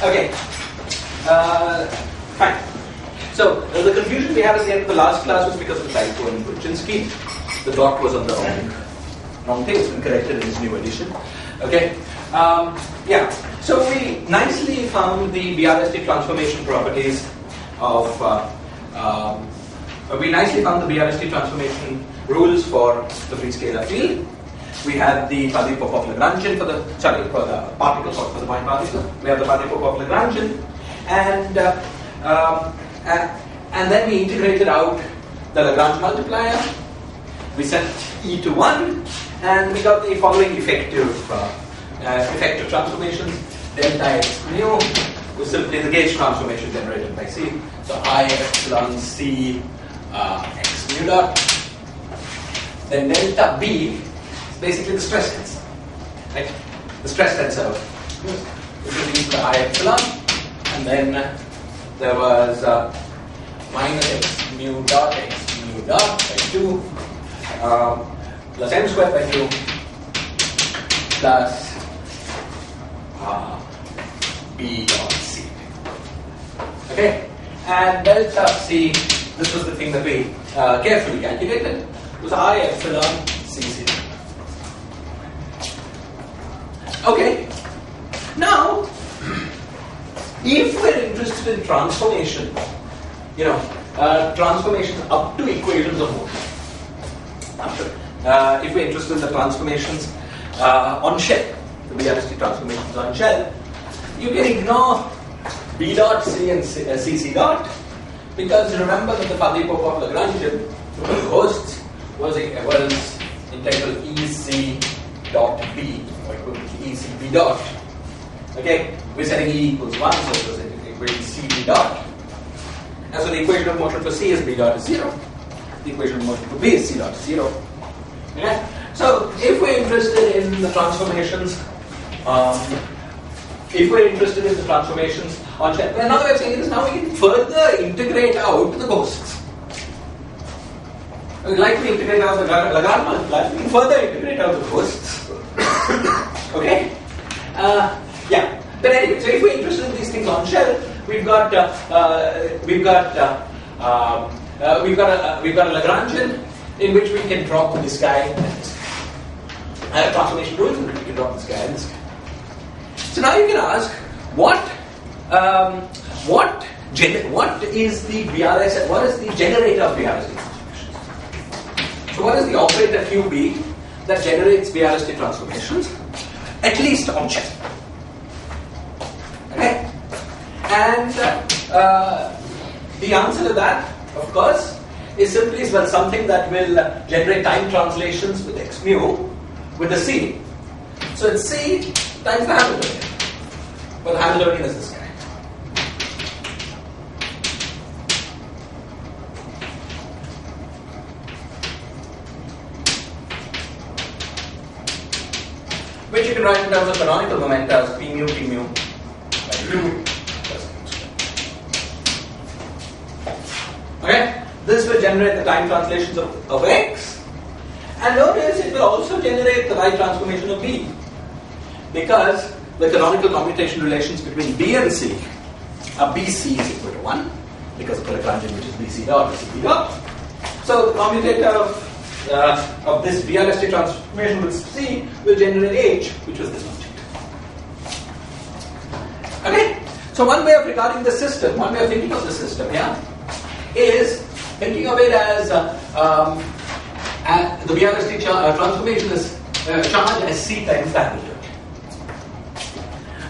Okay. Fine. So the confusion we had at the end of the last class was because of the typo in Burczynski. The dot was on the wrong thing. It's been corrected in this new edition. Okay. Yeah. So we nicely found the BRST transformation properties of. We nicely found the BRST transformation rules for the free scalar field. We had the Faddeev-Popov-Lagrangian for the particle, for the point particle. We have the Faddeev-Popov-Lagrangian, and then we integrated out the Lagrange multiplier. We set e to 1, and we got the following effective transformations. Delta x mu was simply the gauge transformation generated by C. So I epsilon C x mu dot. Then delta B is basically the stress tensor, right? The stress tensor, which is equal to I epsilon, and then there was minus x mu dot by 2 plus m squared by 2 plus b dot c. Okay, and delta c, this was the thing that we carefully calculated, was I epsilon c0. Okay, now if we're interested in transformation, transformations up to equations of motion, if we're interested in the transformations on shell, the BRST transformations on shell, you can ignore B dot C and CC dot, because remember that the Faddeev-Popov-Lagrangian for the hosts was integral EC dot B, or equivalent to EC B dot. Okay, we're setting E equals 1, so it was equation C B dot. And so the equation of motion for C is B dot is 0. The equation of motion for B is C dot is 0. Okay? So if we're interested in the transformations, on shell, another way of saying it is now we can further integrate out the ghosts. Like we integrate out the Lagrange multiplier, we can further integrate out the ghosts. Okay? Yeah. But anyway, so if we're interested in these things on shell, we've got a Lagrangian in which we can drop this guy and this guy. Transformation rules in which we can drop this guy and this guy. So now you can ask, what is the BRS? What is the generator of BRST transformations? So what is the operator QB that generates BRST transformations, at least on shell? Okay, and the answer to that, of course, is simply something that will generate time translations with x mu with the C. So it's C times the Hamiltonian. Well, the Hamiltonian is this guy. Which you can write in terms of canonical momenta as P mu by 2. Okay, this will generate the time translations of x, and notice it will also generate the right transformation of b, because the canonical commutation relations between b and c are bc is equal to 1, because of the Lagrangian, which is bc dot is b dot. So the commutator of this BRST transformation with c will generate h, which was this object. Okay, so one way of regarding the system, one way of thinking of the system here, is thinking of it as the BRST transformation is charged as C times the Hamiltonian.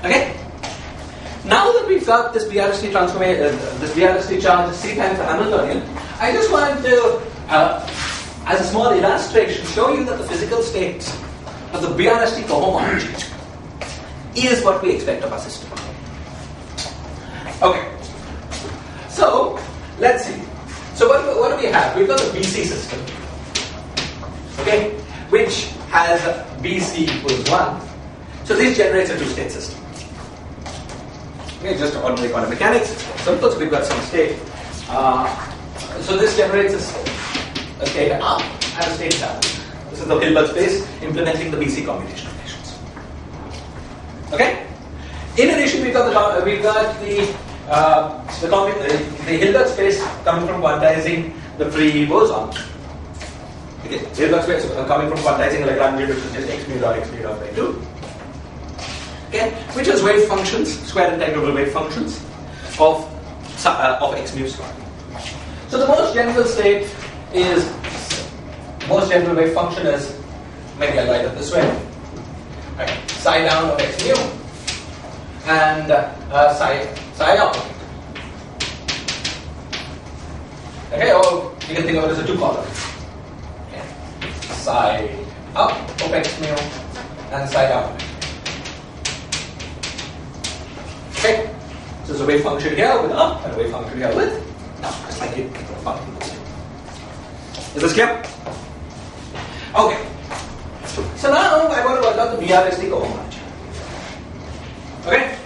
Okay? Now that we've got this BRST transformation, this BRST charge as C times the Hamiltonian, I just wanted to, as a small illustration, show you that the physical state of the BRST cohomology is what we expect of our system. Okay. So, let's see. So what do we have? We've got the BC system, okay, which has BC equals 1. So this generates a two-state system. Okay, just ordinary quantum mechanics. Simple. So we've got some state. So this generates a state up and a state down. This is the Hilbert space implementing the BC commutation relations. Okay. In addition, we've got the Hilbert space coming from quantizing the free boson. Okay, Hilbert space coming from quantizing Lagrangian, which is just x mu dot by 2. Okay, which is wave functions, square integrable wave functions of x mu square. So the most general wave function is, maybe I'll write it this way, right, psi down of x mu and psi up. Okay, or you can think of it as a two-column. Okay. Psi up of x mu and psi down. Okay, so there's a wave function here with up and a wave function here with down, just like it function. Is this clear? Okay. So now I want to work out the BRST cohomology. Okay?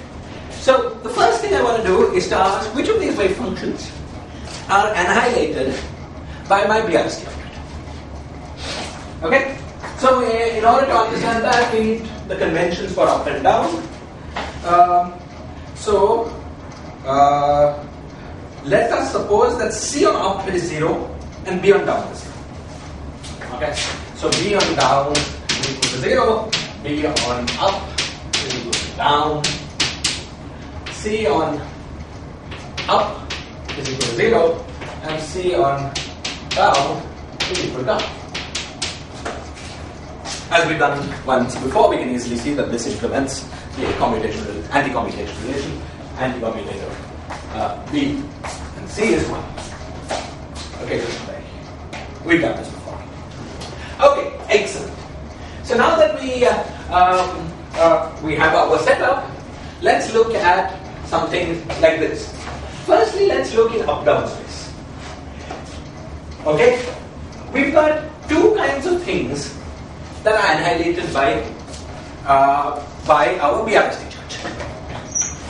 So the first thing I want to do is to ask which of these wave functions are annihilated by my BRST operator. Okay? So in order to understand that, we need the conventions for up and down. Let us suppose that C on up is 0 and B on down is 0. Okay? So B on down is equal to 0, B on up is equal to down, C on up is equal to 0, and C on down is equal to down. As we've done once before, we can easily see that this implements the anti-commutation relation. Anti-commutator B and C is 1. Okay, we've done this before. Okay, excellent. So now that we have our setup, let's look at something like this. Firstly, let's look in up-down space. Okay, we've got two kinds of things that are annihilated by our BRST charge.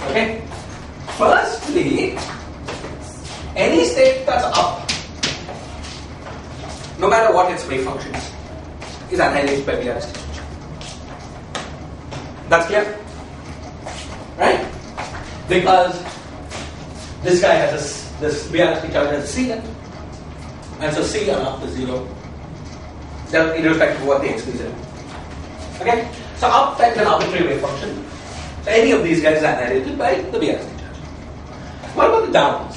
Okay, firstly, any state that's up, no matter what its wave function is annihilated by BRST charge. That's clear? Right? Because this guy has this BRST charge has a C in it, and so C on up is 0, irrespective of what the x is in. Okay? So up times an arbitrary wave function. So any of these guys is annihilated by the BRST charge. What about the downs?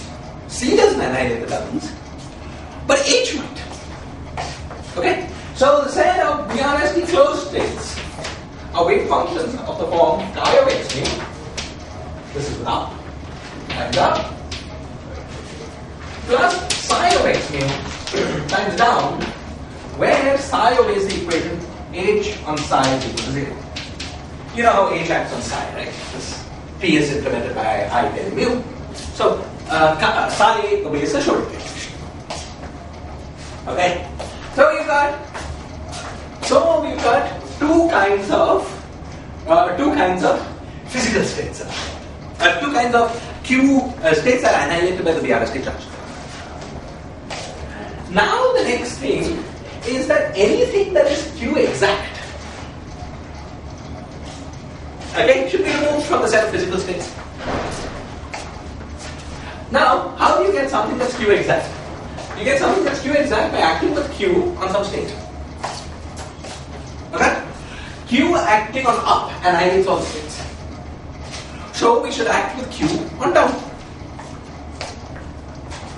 C doesn't annihilate the downs, but H might. Okay? So the set of BRST closed states are wave functions of the form chi of x mu. This is up times up, plus psi of x mu times down, where psi obeys the equation H on psi is equal to 0. You know how H acts on psi, right? This P is implemented by I del mu. So psi obeys the Schrodinger equation. Okay? So we've got two kinds of physical states. Two kinds of Q states that are annihilated by the BRST charge. Now the next thing is that anything that is Q exact, okay, should be removed from the set of physical states. Now, how do you get something that's Q exact? You get something that's Q exact by acting with Q on some state. Okay? Q acting on up annihilates all the states. So we should act with Q on down.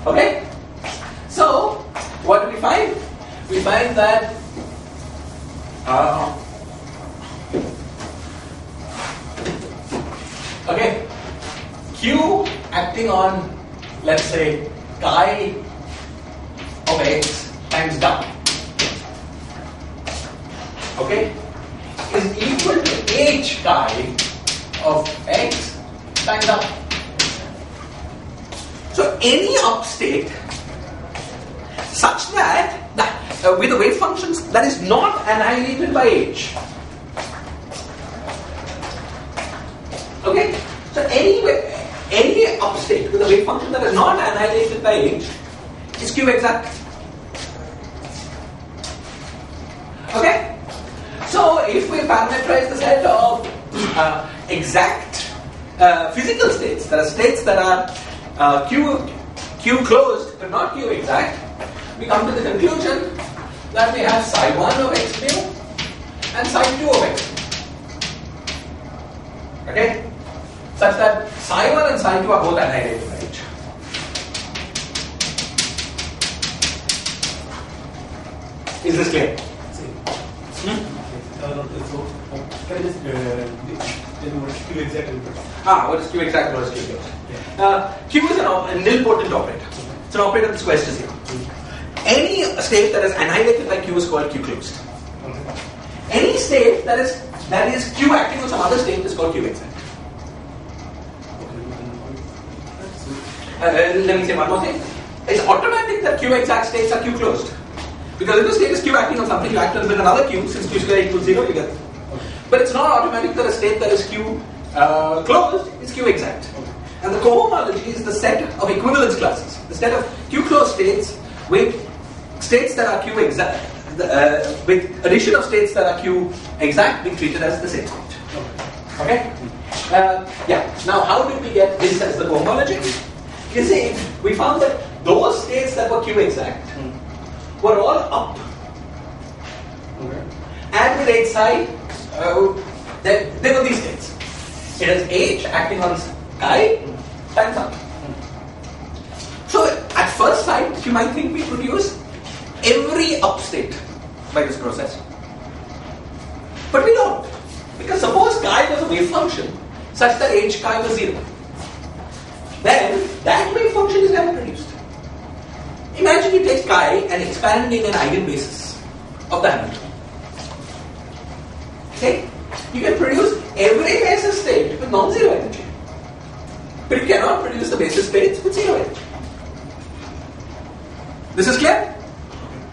Okay? So, what do we find? We find that okay, Q acting on, let's say, chi of x times down, okay, is equal to h chi of x times up. So any up state such that with the wave functions that is not annihilated by h. Okay? So any up state with a wave function that is not annihilated by h is Q exact. Okay? So if we parameterize the set of exact physical states, there are states that are Q closed but not Q exact, we come to the conclusion that we have psi 1 of x mu and psi 2 of x mu. Okay? Such that psi 1 and psi 2 are both annihilated by H. Is this clear? So, can I just tell you what is Q exact? What is Q exact and what is Q closed? Q is a nilpotent operator. It's an operator that squares to 0. Any state that is annihilated by Q is called Q closed. Any state that is Q acting on some other state is called Q exact. Let me say one more thing. It's automatic that Q exact states are Q closed. Because if the state is Q acting on something, you act on with another Q, since Q square equals 0, you get it. But it's not automatic that a state that is Q closed is Q exact. And the cohomology is the set of equivalence classes. The set of Q closed states with states that are Q exact, with addition of states that are Q exact being treated as the same state. Okay? Now, how did we get this as the cohomology? You see, we found that those states that were Q exact were all up. And with H psi, they were these states. It is H acting on chi times up. So at first sight, you might think we produce every up state by this process. But we don't. Because suppose chi was a wave function such that H chi was 0. Then that wave function is never produced. Imagine you take chi and expand in an eigenbasis of the Hamilton. Okay? You can produce every basis state with non-zero energy. But you cannot produce the basis states with zero energy. This is clear?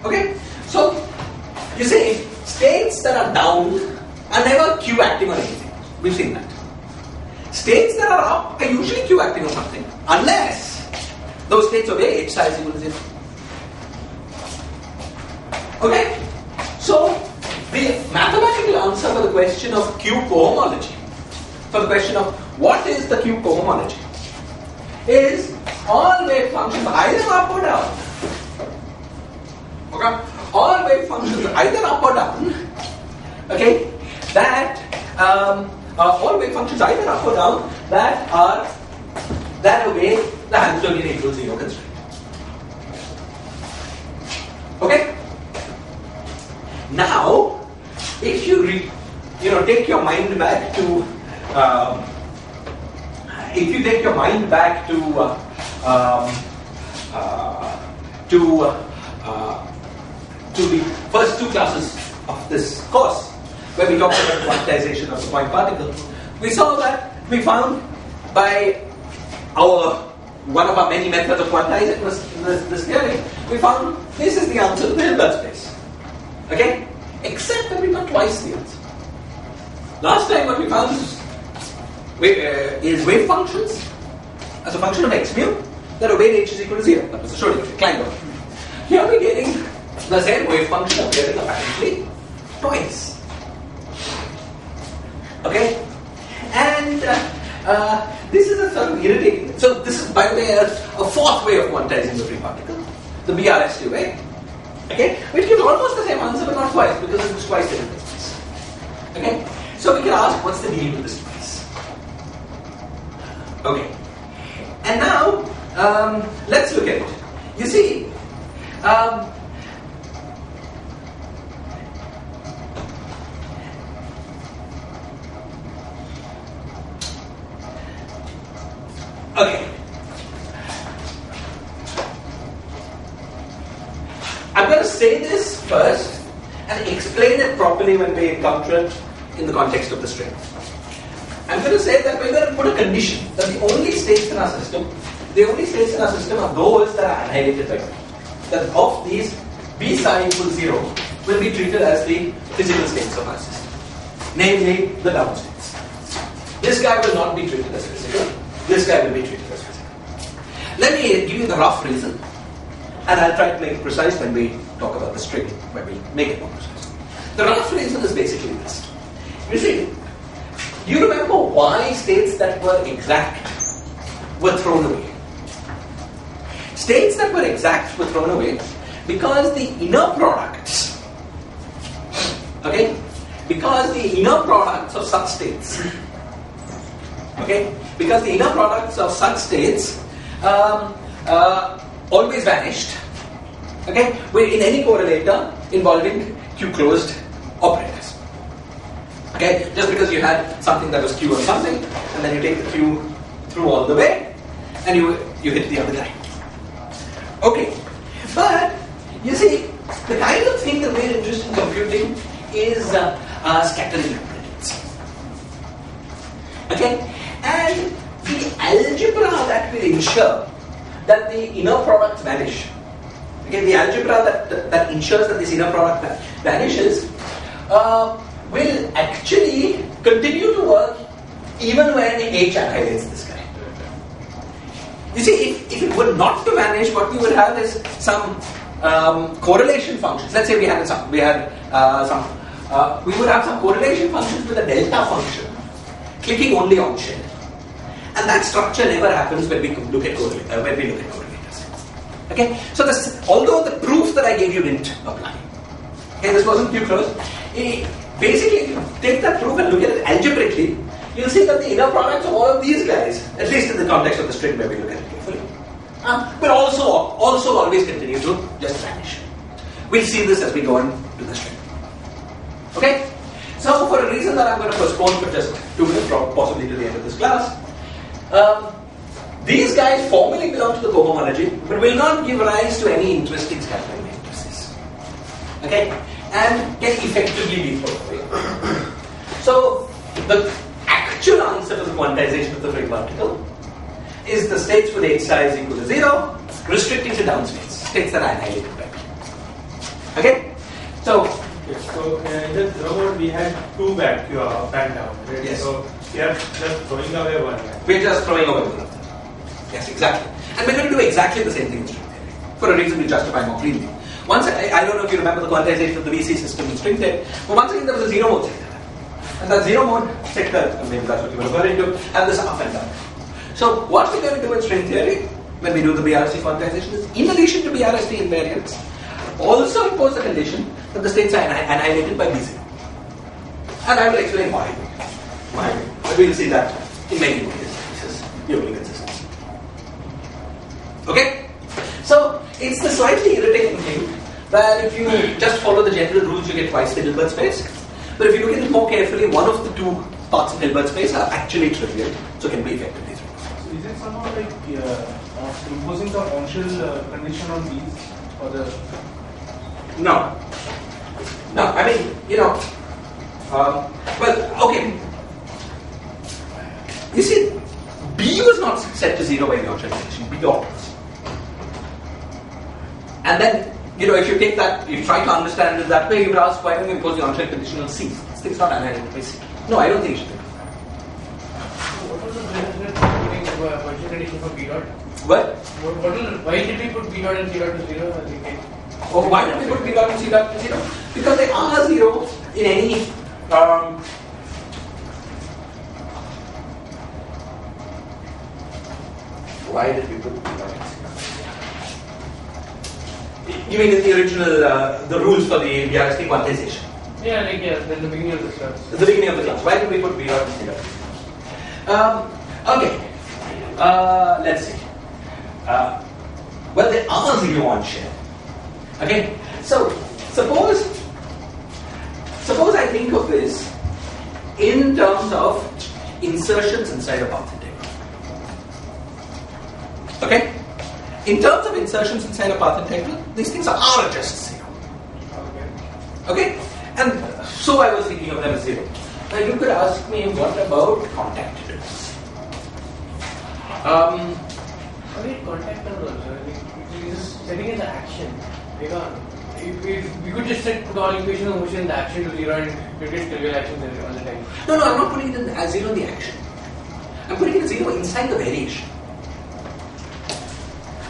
Okay? So, you see, states that are down are never Q acting on anything. We've seen that. States that are up are usually Q acting on something, unless those states obey H psi is equal to 0. Okay? So, the mathematical answer for the question of Q cohomology, for the question of what is the Q cohomology, is all wave functions either up or down. Okay? All wave functions either up or down, okay, that all wave functions either up or down that obey the Hamiltonian equals 0 constraint. Okay? Now, if you take your mind back to to the first two classes of this course, where we talked about quantization of the point particle, we found by one of our many methods of quantizing this theory, we found this is the answer to the Hilbert space. Okay? Except that we got twice the answer. Last time what we found is wave functions as a function of x mu that obeyed H is equal to 0. That was the Schrodinger, Klein. Here we're getting the same wave function appearing apparently twice. Okay? And this is a sort of irritating. So this is, by the way, a fourth way of quantizing the free particle, the BRST way. Okay? Which gives almost the same answer but not twice, because it's twice the difference. Okay? So we can ask, what's the deal with this twice? Okay. And now, let's look at it. You see, okay. I'm going to say this first and explain it properly when we encounter it in the context of the string. I'm going to say that we're going to put a condition that the only states in our system are those that are annihilated by Q. That of these, B psi equals 0 will be treated as the physical states of our system, namely the down states. This guy will not be treated as physical. This guy will be treated as physical. Let me give you the rough reason, and I'll try to make it precise when we talk about the string, when we make it more precise. The rough reason is basically this. You see, Do you remember why states that were exact were thrown away? States that were exact were thrown away because the inner products, okay, because the inner products of such states, okay, because the inner products of such states always vanished, okay, in any correlator involving Q-closed operators. Okay, just because you had something that was Q or something, and then you take the Q through all the way, and you hit the other guy. Okay, but you see, the kind of thing that we're interested in computing is scattering impedance. Okay, and the algebra that will ensure that the inner products vanish. Okay, the algebra that ensures that this inner product vanishes will actually continue to work even when H annihilates this guy. You see, if it were not to vanish, what we would have is some correlation functions. Let's say we would have some correlation functions with a delta function clicking only on shell, and that structure never happens when we look at correlators. Okay, so although the proof that I gave you didn't apply, okay, this wasn't Q-closed. Basically, if you take that proof and look at it algebraically, you'll see that the inner products of all of these guys, at least in the context of the string where we look at it carefully, will also always continue to just vanish. We'll see this as we go on to the string. Okay? So for a reason that I'm going to postpone for just 2 minutes, possibly to the end of this class, these guys formally belong to the cohomology, but will not give rise to any interesting scattering matrices. Okay? And can effectively be thrown away. So the actual answer to the quantization of the free particle is the states with H size equal to 0, restricting to down states that are annihilated by P. Okay? So in the robot we had 2 back down, right? Yes. So we are just throwing away one. We're just throwing away one of them. Yes, exactly. And we're going to do exactly the same thing in string theory, for a reason we justify more cleanly. Once I don't know if you remember the quantization of the VC system in string theory, but once again there was a 0 mode sector. And that 0 mode sector, maybe that's what you were referring to, had this up and down. So what we're going to do in string theory, when we do the BRST quantization, is in addition to BRST invariance, also impose the condition that the states are annihilated by B0. And I will explain why. But we'll see that in many ways. This is Euclidean consistency. Okay? So it's the slightly irritating thing that if you just follow the general rules, you get twice the Hilbert space. But if you look at it more carefully, one of the 2 parts of Hilbert space are actually trivial, so can be effectively thrown. So is it somehow like imposing the on-shell condition on these or the? No. I mean, well, okay. You see, B was not set to 0 by the on-shell condition, B dot was. And then, if you take that, you try to understand it that way, you would ask, why don't you impose the on-shell condition on C? This thing's not annihilated by C. No, I don't think you should think of that. What was the benefit of putting function condition for B dot? What? Why did we put B dot and C dot to 0? Oh, why did we put B dot and C dot to 0? Because they are 0 in any why did we put B dot and C dot? You mean in the original, the rules for the BRST quantization? Yeah, in the beginning of the class. At the beginning of the class. Why did we put B dot and C dot? Okay. Let's see. Well, there are 0 on shell. Okay. So, suppose I think of this in terms of insertions inside a path integral. Okay? In terms of insertions inside a path integral, these things are just 0. Okay? And so I was thinking of them as 0. Now you could ask me, what about contact intervals? Contact intervals, just setting in the action. We could just put all equations of motion in the action to 0 and you get trivial actions all the time. No, I'm not putting it as 0 in the action. I'm putting it as 0 inside the variation.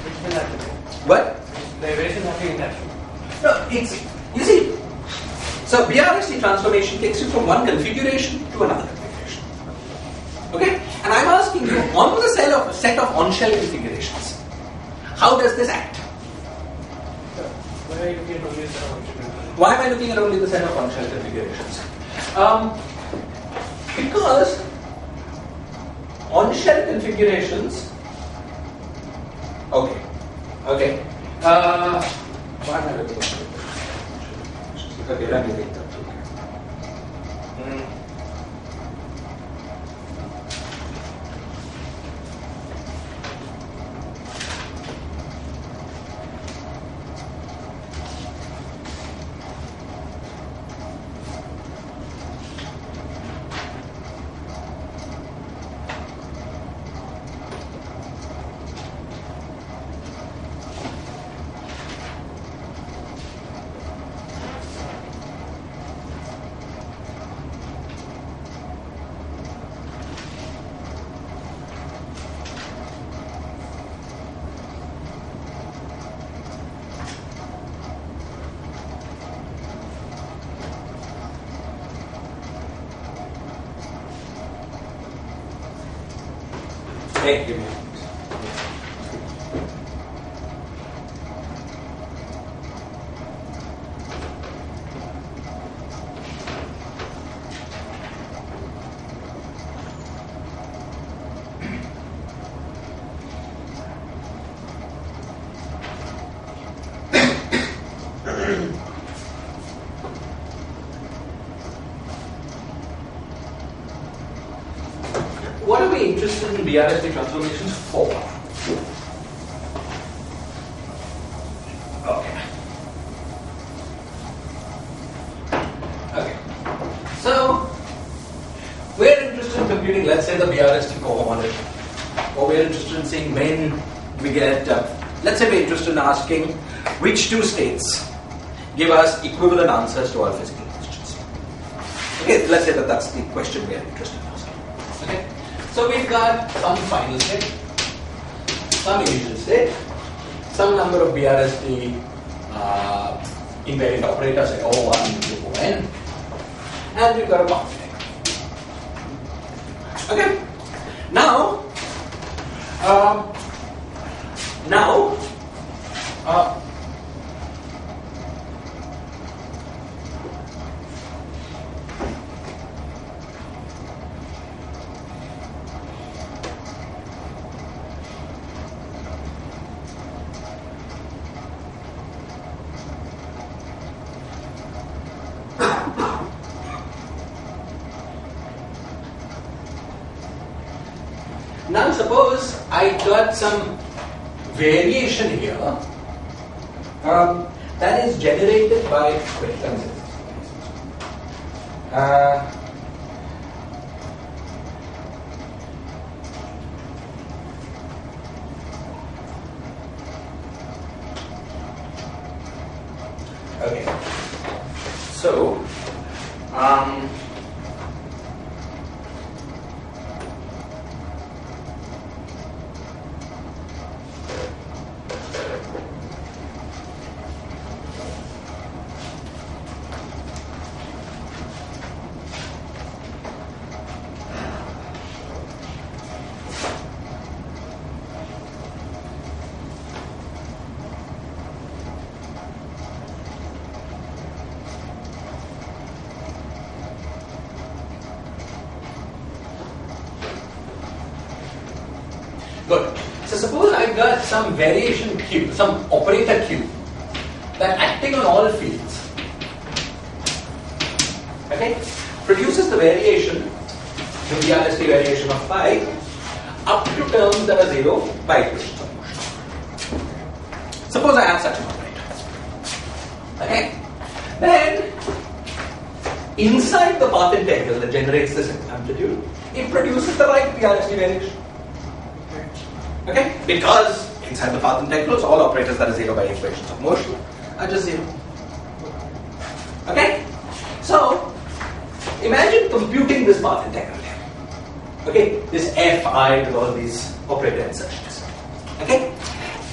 Which will happen? What? The variation is happening in action. No, you see, so BRST transformation takes you from one configuration to another configuration. asking you, on the set of on-shell configurations, how does this act? Why am I looking at only the set of on-shell configurations? Because on-shell configurations. Okay. Why am I looking at it? Okay, let me take that. Hey, give me a minute. What are we interested in BRST transformations for? Okay. So, we're interested in computing, let's say, the BRST cohomology. Or we're interested in seeing when we get, let's say we're interested in asking which two states give us equivalent answers to our physical questions. Okay, let's say that that's the question we're interested in asking. Okay. So we've got some final state, some initial state, some number of BRST invariant operators like O1, O2, On, and we've got a boundary. Okay. Now, Now suppose I got some variation here that is generated by okay. So good. So suppose I've got some variation Q, some operator Q that acting on all fields, okay, produces the variation, the BRST variation of phi, up to terms that are 0 by equations of motion. Suppose I have such an operator. Okay. Then inside the path integral that generates this amplitude, it produces the right BRST variation. Okay? Because inside the path integrals, all operators that are 0 by equations of motion are just 0. Okay? So, imagine computing this path integral here. Okay? This Fi with all these operator insertions. Okay?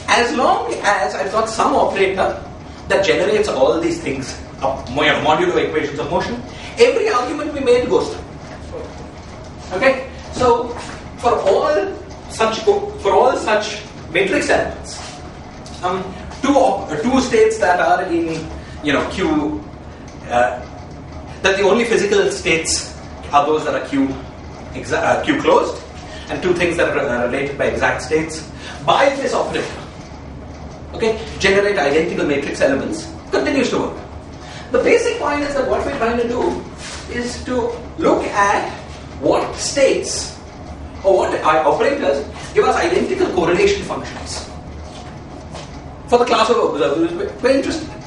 As long as I've got some operator that generates all these things, modulo equations of motion, every argument we made goes through. Okay? So, for all such matrix elements, two states that are in Q, that the only physical states are those that are Q closed, and two things that are related by exact states, by this operator, generate identical matrix elements, continues to work. The basic point is that what we're trying to do is to look at what states or what operators give us identical correlation functions for the class of observers we're interested in.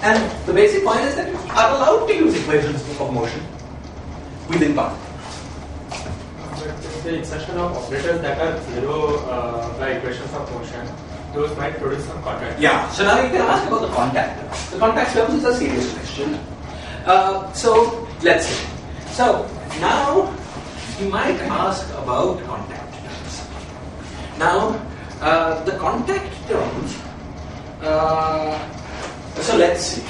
And the basic point is that you are allowed to use equations of motion within particles. But the insertion of operators that are zero by equations of motion, those might produce some contact. Yeah, so now you can ask about the contact terms. The contact terms is a serious question. So let's see. So now you might ask about contact terms. Now the contact terms. So let's see.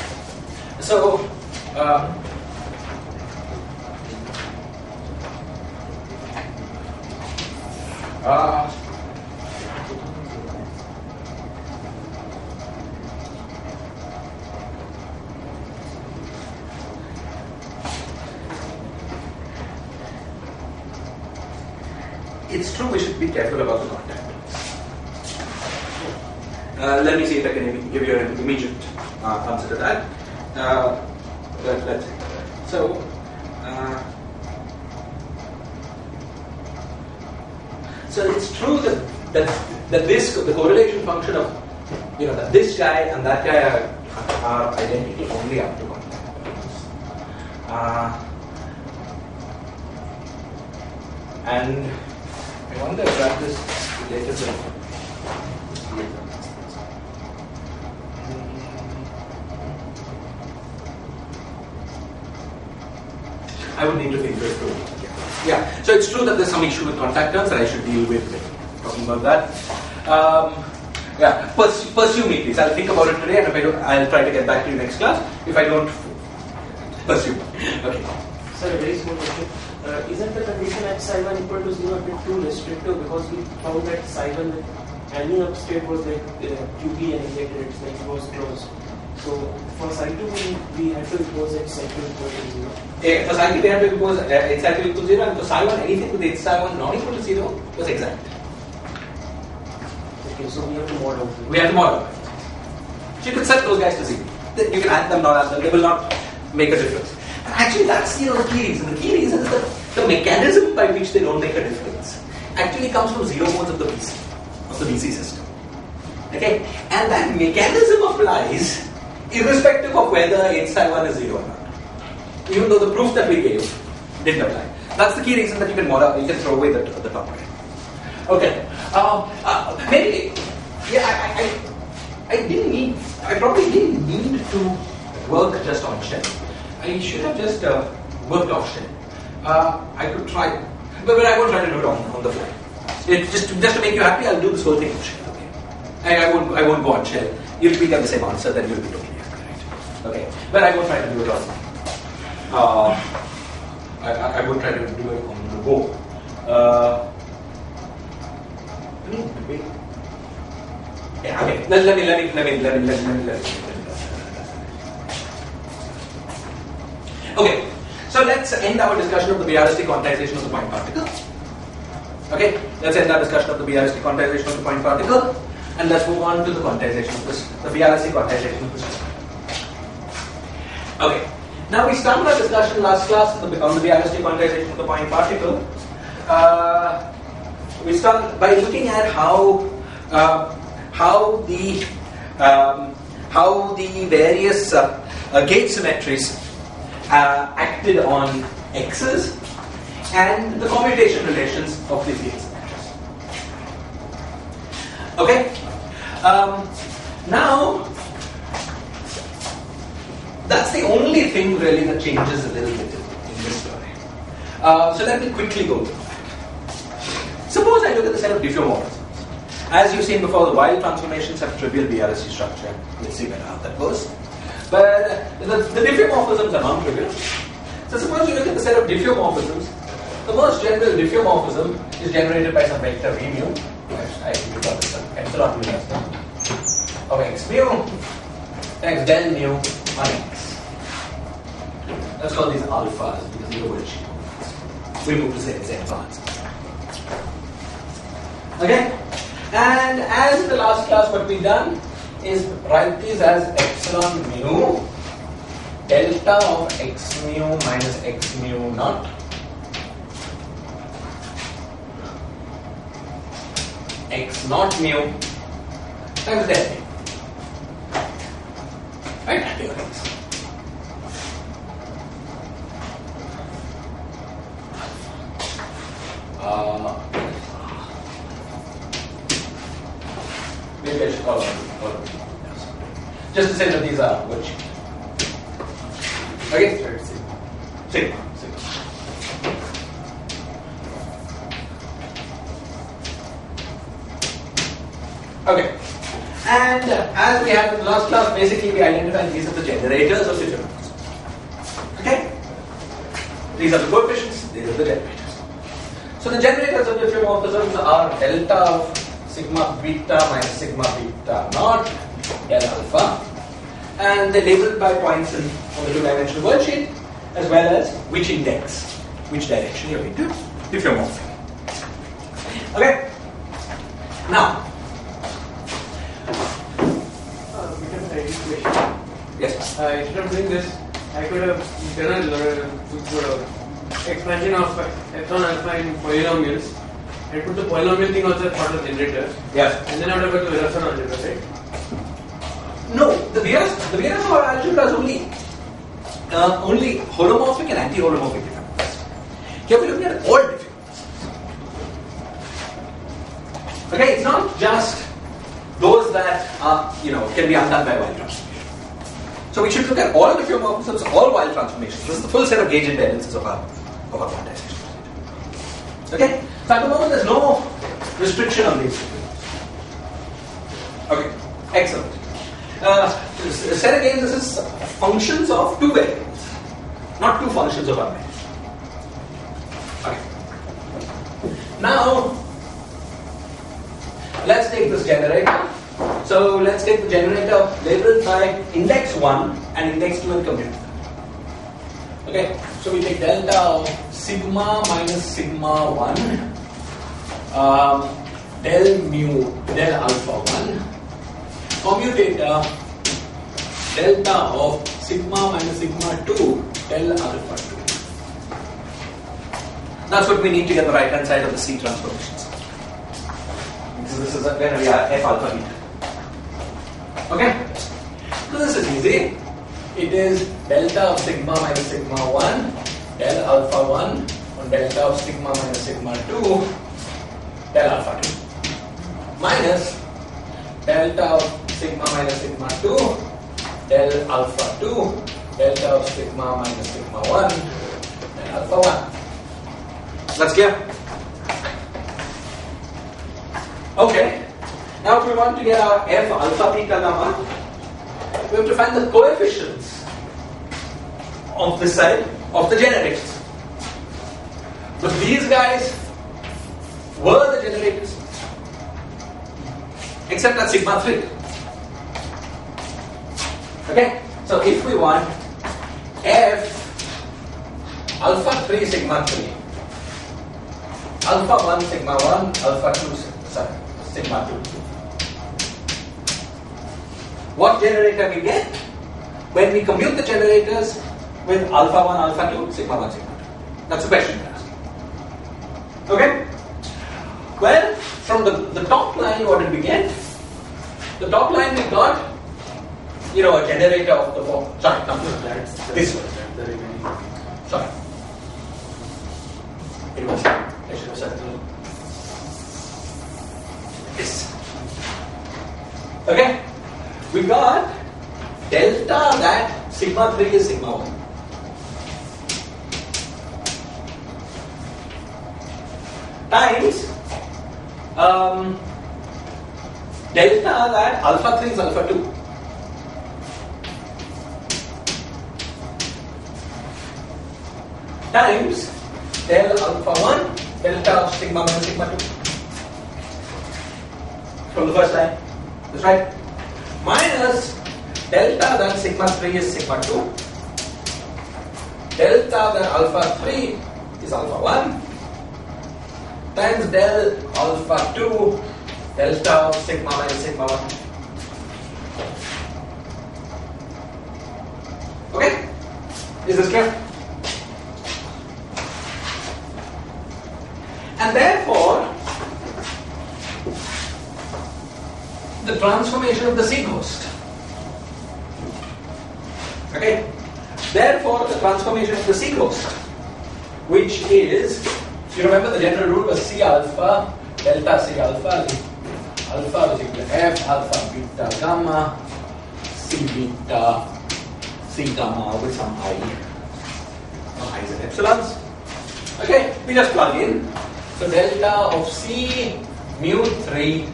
So it's true we should be careful about the contact terms. Let me see if I can give you an immediate answer to that. Let's see. So, so it's true that the correlation function of that this guy and that guy are identical only up to contact terms. And I wonder if that is related to. I would need to think this through. Yeah, so it's true that there's some issue with contact terms that I should deal with talking about that. Pursue me please. I'll think about it today, and if I don't, I'll try to get back to you next class. If I don't, pursue. Okay. Sir, a very small question. Isn't the condition at psi1 equal to 0 a bit too restrictive, because we found that psi1 with any up state was like QB and negated, it's like it was closed. So for psi2 we had to impose that psi2 equal to 0. For psi2 we had to impose h psi2 equal to 0, and for psi1 anything with h psi1 not equal to 0 was exact. Okay, so we have to model. We have to model. So you can set those guys to 0. You can add them, not add them, they will not make a difference. And actually that's the key reason. The key reason is that the mechanism by which they don't make a difference actually comes from 0 modes of the BC system. Okay? And that mechanism applies irrespective of whether h psi1 is 0 or not. Even though the proof that we gave didn't apply. That's the key reason that you can throw away the top right. Okay. Maybe, I probably didn't need to work just on shell. I should have just worked off shell. I could try, but I won't try to do it on the fly. Just to make you happy, I'll do this whole thing on shell. Okay. I won't go on shell. You'll be get the same answer, then you'll be totally happy, right? Okay. But I won't try to do it on. I won't try to do it on the go. Wait. Yeah. Okay. Let me. Okay, so let's end our discussion of the BRST quantization of the point particle. Okay, let's end our discussion of the BRST quantization of the point particle, and let's move on to the quantization of this, the BRST quantization of the system. Okay, now we started our discussion last class on the BRST quantization of the point particle. We started by looking at how the various gauge symmetries acted on x's and the commutation relations of these gauge symmetries. Okay. Now that's the only thing really that changes a little bit in this story. So let me quickly go through that. Suppose I look at the set of diffeomorphisms. As you've seen before, the wild transformations have trivial BRST structure. Let's see how that goes. But the diffeomorphisms are non-trivial. So suppose you look at the set of diffeomorphisms the most general diffeomorphism is generated by some vector v mu. I think got this epsilon mu of x mu times del mu on x. Let's call these alphas because these are which we move to say z parts. Okay? And as in the last class, what we've done is write these as epsilon mu delta of x mu minus x mu naught x naught mu times del mu. Right? Theorems. Maybe I should call them. Just to say that these are which. Okay? Sigma. Okay. And as we had in the last class, basically we identified these are the generators of diffeomorphism. Okay? These are the coefficients, these are the generators. So the generators of diffeomorphisms are delta of sigma beta minus sigma beta naught del alpha, and they're labeled by points on the two-dimensional worksheet, as well as which index, which direction you're going to diffeomorph. Okay? Now, yes. Instead of doing this, I could have done a expansion of epsilon alpha in polynomials and put the polynomial thing also as part of the generator. Yes. And then I would have got the Virasoro algebra, right? No, the Virasoro algebra is only holomorphic and anti-holomorphic diffeomorphisms. Here we're looking at all diffeomorphisms. Okay, it's not just those that are, can be undone by Weyl transformation. So we should look at all diffeomorphisms, all Weyl transformations. This is the full set of gauge invariances of our quantization. Okay? So at the moment there's no restriction on these. Okay, excellent. Said again, this is functions of two variables, not two functions of one variable. Okay. Now, let's take this generator. So let's take the generator labeled by index 1 and index 2 and compute them. Okay, so we take delta of sigma minus sigma 1 del mu del alpha 1 commutator delta of sigma minus sigma 2 del alpha 2. That's what we need to get the right hand side of the C transformations. So this is going to be our F alpha beta. Okay? So this is easy. It is delta of sigma minus sigma 1 del alpha 1 on delta of sigma minus sigma 2 del alpha 2 minus delta of sigma minus sigma 2 del alpha 2 delta of sigma minus sigma 1 del alpha 1. That's clear? Okay. Now if we want to get our F alpha beta gamma, we have to find the coefficients of this side of the generators. But these guys were the generators, except at sigma 3. Okay? So if we want F alpha 3 sigma 3, alpha 1 sigma 1, alpha 2 sigma 2. What generator we get? When we compute the generators with alpha 1, alpha 2, sigma 1, sigma 2. That's the question we're asking. Okay? Well, from the top line, what did we get? The top line we got, a generator of the form. Sorry, come to this one. Sorry. It was, I should have said it. Yes. Okay? We got delta that sigma 3 is sigma 1. Times delta that alpha 3 is alpha 2. Times del alpha 1 delta of sigma minus sigma 2 from the first line. That's right. Minus delta then sigma 3 is sigma 2. Delta then alpha 3 is alpha 1 times del alpha 2 delta of sigma minus sigma 1. Okay? Is this clear? And therefore, the transformation of the C host. Okay? Therefore, the transformation of the C host, which is, you remember the general rule was C alpha, delta C alpha, alpha is equal to F, alpha beta gamma, C beta, C gamma with some I, I's and epsilons. Okay, we just plug in. So delta of C mu 3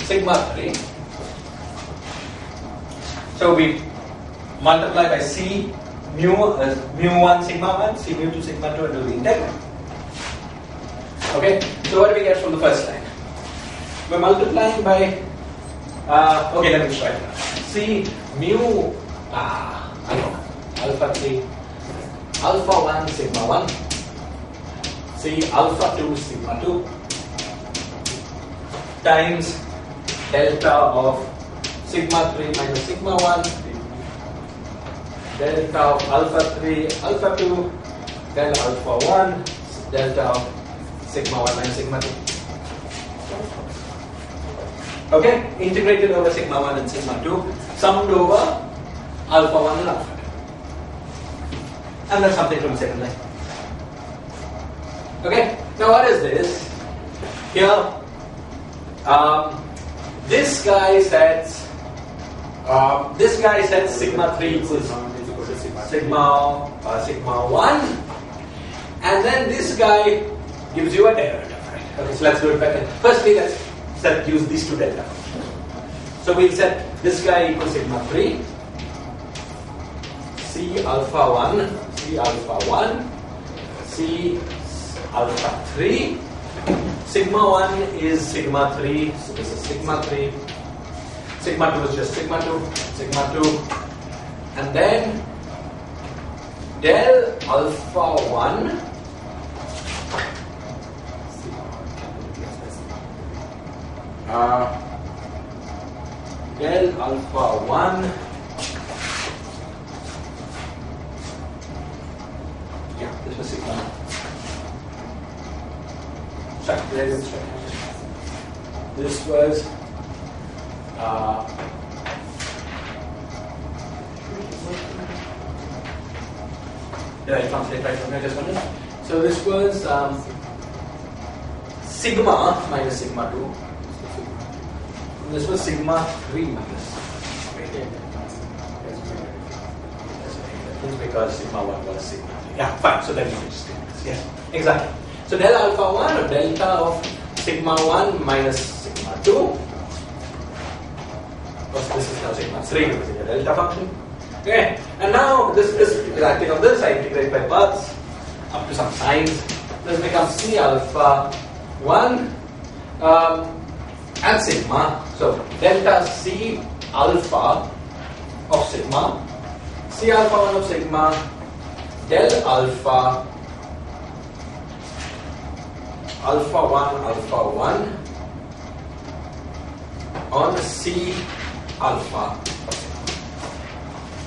sigma 3. So we multiply by C mu 1 sigma 1, C mu 2 sigma 2 and do the integral. Okay, so what do we get from the first line? We're multiplying by, okay, let me try it now. C mu alpha 3, alpha 1 sigma 1, C alpha 2 sigma 2 times delta of sigma 3 minus sigma 1, delta of alpha 3 alpha 2, then alpha 1, delta of sigma 1 minus sigma 2. Okay, integrated over sigma 1 and sigma 2, summed over alpha 1 and alpha 2. And that's something from the second line. Okay, now what is this? Here, this guy sets sigma 3 equals sigma 1, and then this guy gives you a derivative, right? Okay, so let's do it better. Firstly, let's use these two delta functions. So we'll set this guy equals sigma 3, C alpha 1, C alpha 1, C alpha 3. Sigma 1 is sigma 3, so this is sigma 3. Sigma 2 is just sigma 2, and then del alpha 1 del alpha 1 this was sigma. Sorry, this was did I translate right from here? Just one minute. So this was sigma minus sigma 2. And this was sigma 3 minus. It's because sigma 1 was sigma 3. Yeah, fine. So then you can just do this. Yes, exactly. So del alpha 1 or delta of sigma 1 minus sigma 2. Of course, this is now sigma 3 because it's a delta function. Okay, and now this is acting on this. I integrate by parts up to some signs. This becomes C alpha 1 and sigma. So delta C alpha of sigma, C alpha 1 of sigma, del alpha alpha 1 on C alpha.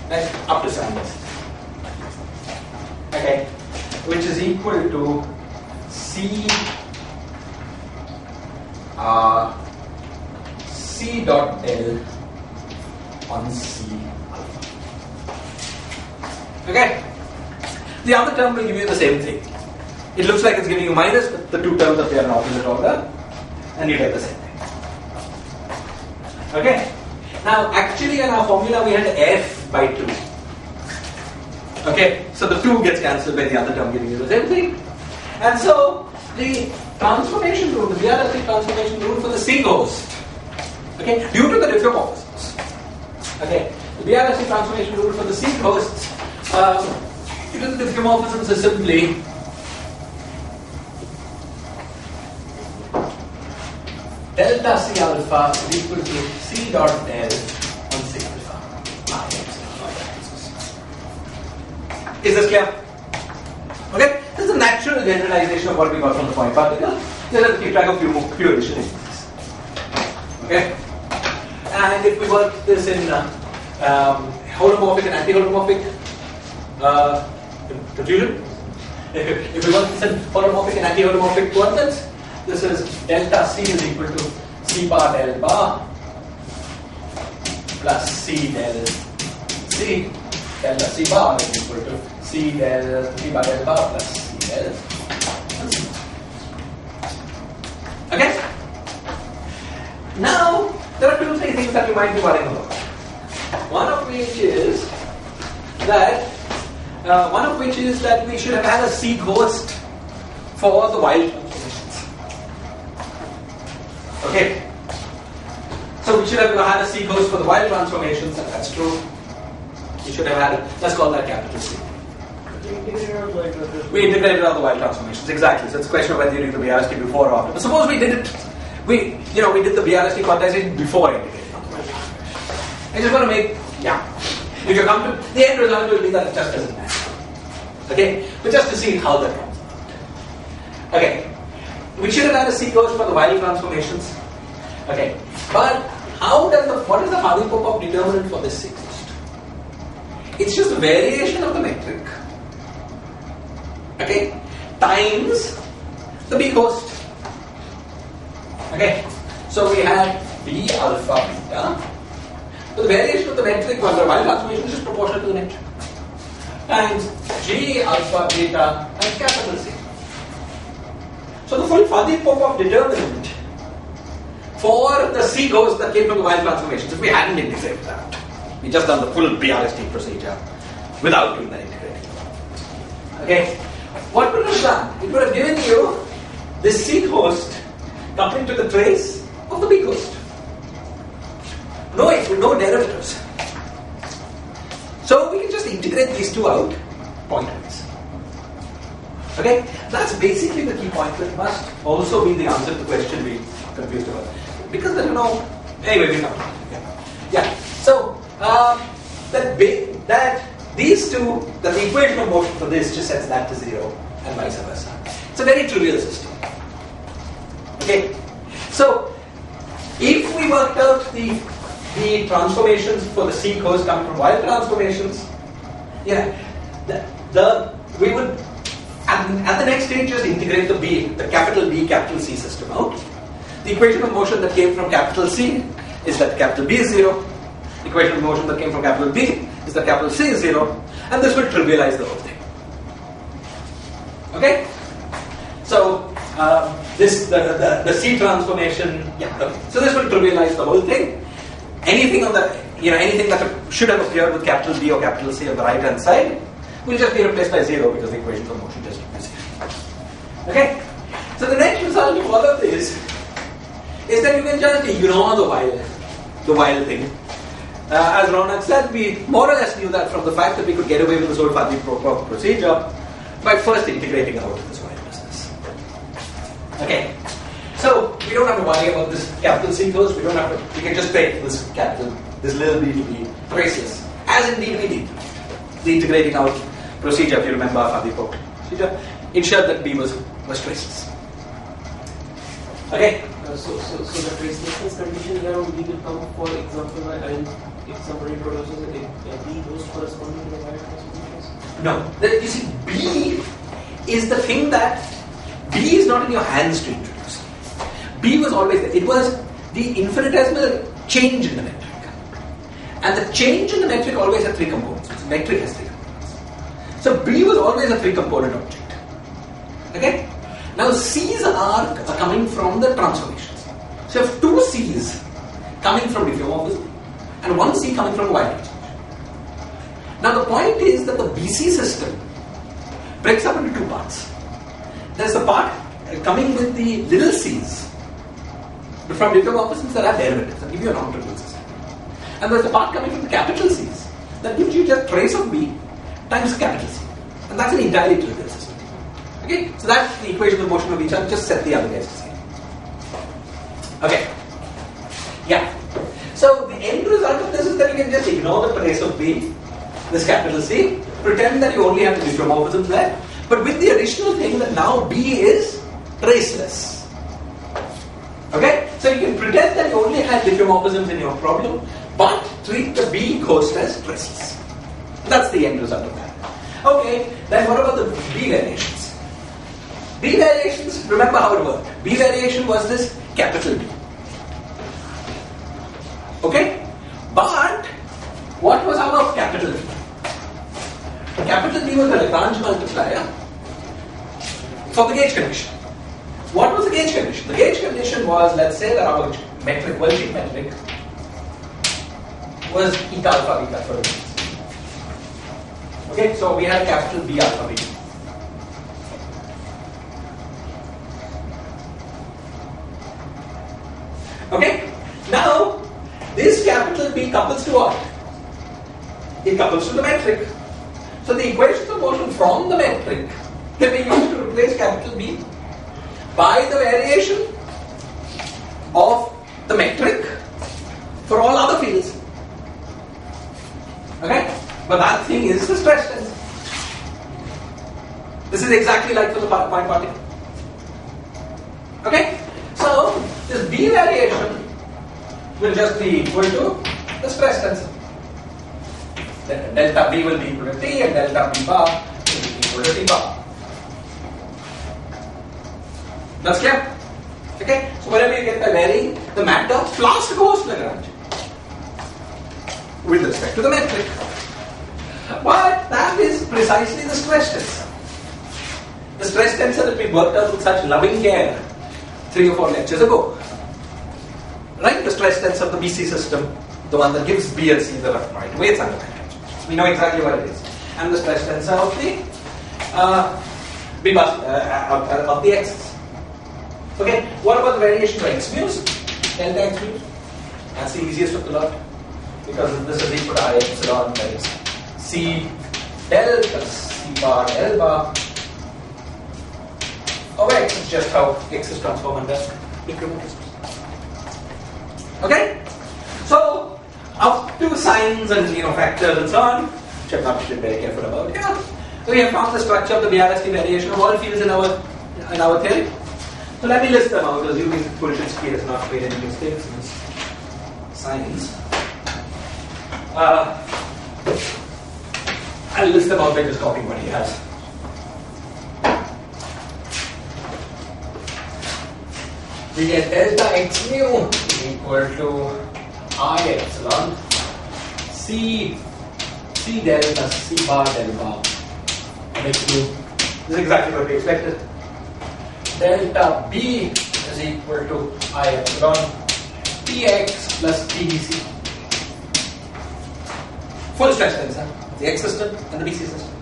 Right, up to some list. Okay, which is equal to C C dot del on C alpha. Okay, the other term will give you the same thing. It looks like it's giving you minus, but the two terms appear in opposite order, and you get the same thing. Okay. Now, actually, in our formula, we had f by 2. Okay, so the 2 gets cancelled by the other term, giving you the same thing. And so, the transformation rule, the BRSC transformation rule for the C host, okay, due to the diffeomorphisms, okay, the BRSC transformation rule for the C hosts, due to the diffeomorphisms is simply delta C alpha is equal to C dot del on C alpha. Is this clear? Okay? This is a natural generalization of what we got from the point particle. Just have to keep track of few additional things. Okay? And if we work this in holomorphic and anti-holomorphic confusion, if we work this in holomorphic and anti-holomorphic coordinates, this is delta C is equal to C bar del bar plus C del C. Delta C bar is equal to C bar del bar plus C del C. Okay? Now, there are 2-3 things that you might be worrying about. One of which is that we should have had a C ghost for the wild transformations. Okay. So we should have had a C ghost for the wild transformations, and that's true. We should have had, let's call that capital C. We integrated all the wild transformations, exactly. So it's a question of whether you do the BRST before or after. But suppose we did it, we did the BRST quantization before integrating. I just want to make, if you come to, the end result will be that it just doesn't matter. Okay? But just to see how that comes out. Okay. We should have had a C ghost for the wild transformations. Okay. But what is the Hardy-Popov determinant for this C ghost? It's just a variation of the metric. Okay? Times the B ghost. Okay? So we had B alpha beta. So the variation of the metric was the wild transformation is just proportional to the metric. Times G alpha beta and capital C. So the full Hardy-Popov determinant for the C ghost that came from the wild transformations, if we hadn't integrated that, we just done the full BRST procedure without doing that integrating. Okay? What would it have done? It would have given you this C ghost coupling to the trace of the B ghost. No derivatives. So we can just integrate these two out pointwise. Okay? That's basically the key point that must also be the answer to the question we confused about. Because anyway, we know. Yeah. So that these two, that the equation of motion for this just sets that to 0 and vice versa. It's a very trivial system. Okay? So if we worked out the transformations for the C ghost coming from wild transformations, we would at the next stage just integrate the capital B, capital C system out. The equation of motion that came from capital C is that capital B is 0. The equation of motion that came from capital B is that capital C is 0. And this will trivialize the whole thing. Okay? So the C transformation, so this will trivialize the whole thing. Anything anything that should have appeared with capital B or capital C on the right hand side will just be replaced by 0 because the equation of motion just is 0. Okay? So the next result of all of this is that you can just ignore the while thing. As Ronak said, we more or less knew that from the fact that we could get away with this whole Hardy-Popov procedure by first integrating out this while business. Okay, so we don't have to worry about this capital C ghost. We can just take this little b to be traceless, as indeed we did. The integrating out procedure, if you remember Hardy-Popov procedure, ensured that B was traceless. Okay. So the tracelessness condition here on B will come, for example, if somebody produces a B ghost corresponding to the wild transformations? No. You see, B is the thing that B is not in your hands to introduce. B was always there. It was the infinitesimal change in the metric. And the change in the metric always had 3 components. So the metric has 3 components. So B was always a 3-component object. Okay? Now C's are coming from the transformations. So you have 2 C's coming from diffeomorphism and 1 C coming from wild transformation. Now the point is that the BC system breaks up into 2 parts. There's the part coming with the little C's from diffeomorphisms that have derivatives that give you a non-trivial system. And there's the part coming from the capital C's that gives you just trace of B times capital C. And that's an entirely trivial system. Okay? So that's the equation of motion of each other. Just set the other guys to 0. Okay. Yeah. So the end result of this is that you can just ignore the trace of B, this capital C, pretend that you only have the diffeomorphisms there, but with the additional thing that now B is traceless. Okay? So you can pretend that you only have diffeomorphisms in your problem, but treat the B coast as traceless. That's the end result of that. Okay, then what about the B variations? B variations, remember how it worked. B variation was this capital B. Okay? But what was our capital B? Capital B was the Lagrange multiplier for the gauge condition. What was the gauge condition? The gauge condition was, let's say that our metric, worldsheet metric, was eta alpha beta, for instance. Okay, so we had capital B alpha beta. Okay, now this capital B couples to what? It couples to the metric. So the equations of motion from the metric can be used to replace capital B by the variation of the metric for all other fields. Okay? But that thing is the stress tensor. This is exactly like for the point particle. Okay? So this B variation will just be equal to the stress tensor. Delta B will be equal to T and delta B bar will be equal to T bar. That's clear? Okay? So whatever you get by varying the matter plus the cost Lagrange with respect to the metric. But that is precisely the stress tensor. The stress tensor that we worked out with such loving care 3 or 4 lectures ago. Right? The stress tensor of the BC system, the one that gives B and C the right weights under control. We know exactly what it is. And the stress tensor of the B bar of the X's. Okay, what about the variation of X mu's? Delta X mu's? That's the easiest of the lot. Because this is equal to I epsilon times C del plus C bar L bar of X. It's just how X is transformed under incremental. Okay? So, up to signs and factors and so on, which I've not been very careful about. Yeah. So we have found the structure of the BRST variation of all fields in our theory. So let me list them out, assuming Kulchinsky has not made any mistakes in his signs. I'll list them out by just copying what he has. We get delta X mu equal to I epsilon C del plus C bar del bar of X mu. This is exactly what we expected. Delta B is equal to I epsilon Tx plus Tbc. Full stress tensor, the X system and the BC system.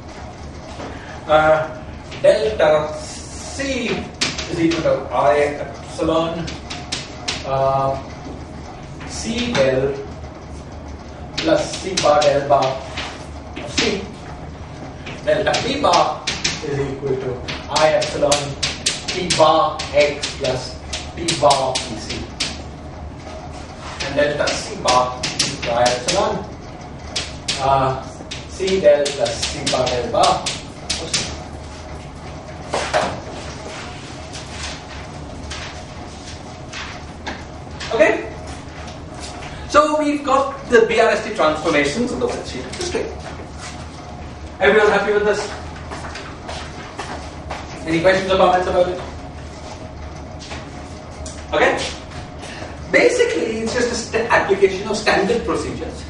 Delta C is equal to I epsilon C del plus C bar del bar of C. Delta B bar is equal to I epsilon T bar X plus T bar PC. And delta C bar is equal to I epsilon C del plus C bar del bar of C. Okay? So we've got the BRST transformations of the worldsheet of the string. Everyone happy with this? Any questions or comments about it? Okay? Basically, it's just an application of standard procedures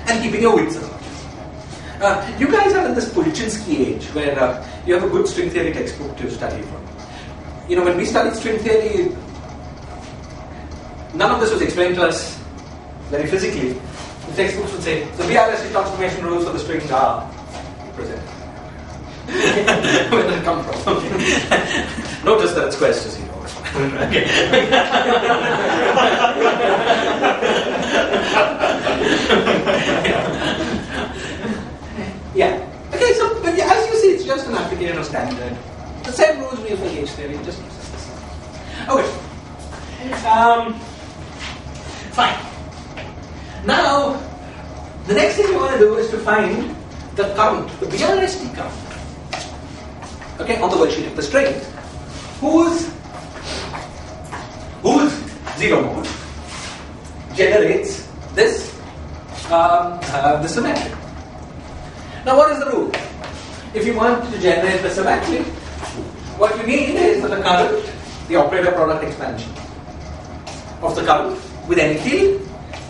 and keeping your wits about it. You guys are in this Kulchinsky age where you have a good string theory textbook to study from. When we studied string theory, none of this was explained to us very physically. The textbooks would say, the BRST transformation rules for the string are presented. Where did it come from? Notice that it's squares to 0. Okay. Yeah. Okay, so as you see, it's just an application of standard. The same rules we use for gauge theory, just uses this. Okay. Fine. Now, the next thing you want to do is to find the current, the BRST current, okay, on the worksheet of the string, whose zero mode generates this the symmetry. Now, what is the rule? If you want to generate the symmetry, what you need is the current, the operator product expansion of the current with any field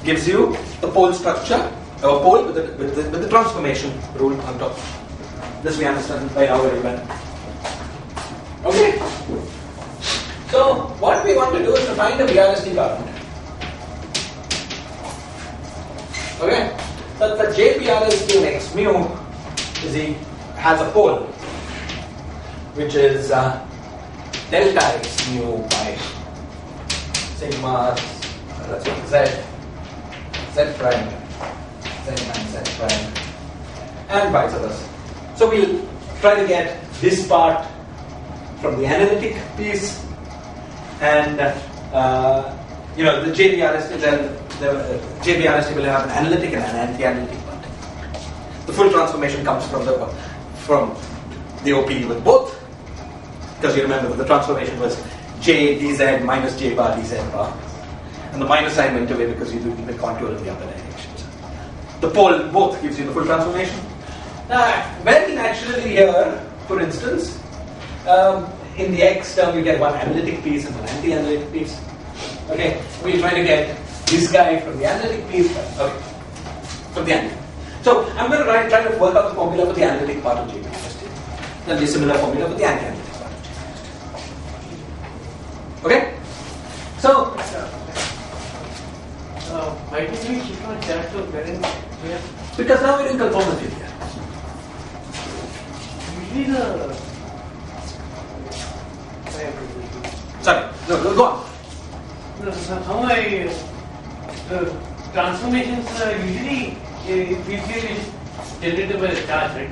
gives you the pole structure, or pole with the transformation rule on top. This we understand by now very well. Okay? So, what we want to do is to find a BRST current. Okay? So, the JBRST in X mu has a pole which is delta X mu by sigma, let's say Z prime, Z and Z prime, and vice versa. So we'll try to get this part from the analytic piece, and the JBRST, the JBRST will have an analytic and an anti-analytic part. The full transformation comes from the OP with both, because you remember that the transformation was J dz minus J bar dz bar, and the minus sign went away because you do the contour in the other directions. The pole both gives you the full transformation. Very naturally here, for instance, in the X term you get one analytic piece and one anti-analytic piece. Okay, we're trying to get this guy from the analytic piece, okay, from the analytic. So I'm going to try to work out the formula for the analytic part of JBRST. There'll be a similar formula for the anti-analytic part of JBRST. Okay? So, why did we shift on chart to current here? Because now we're in conformity here. Usually the Sorry, no, go on. the transformations usually is generated by the charge, right?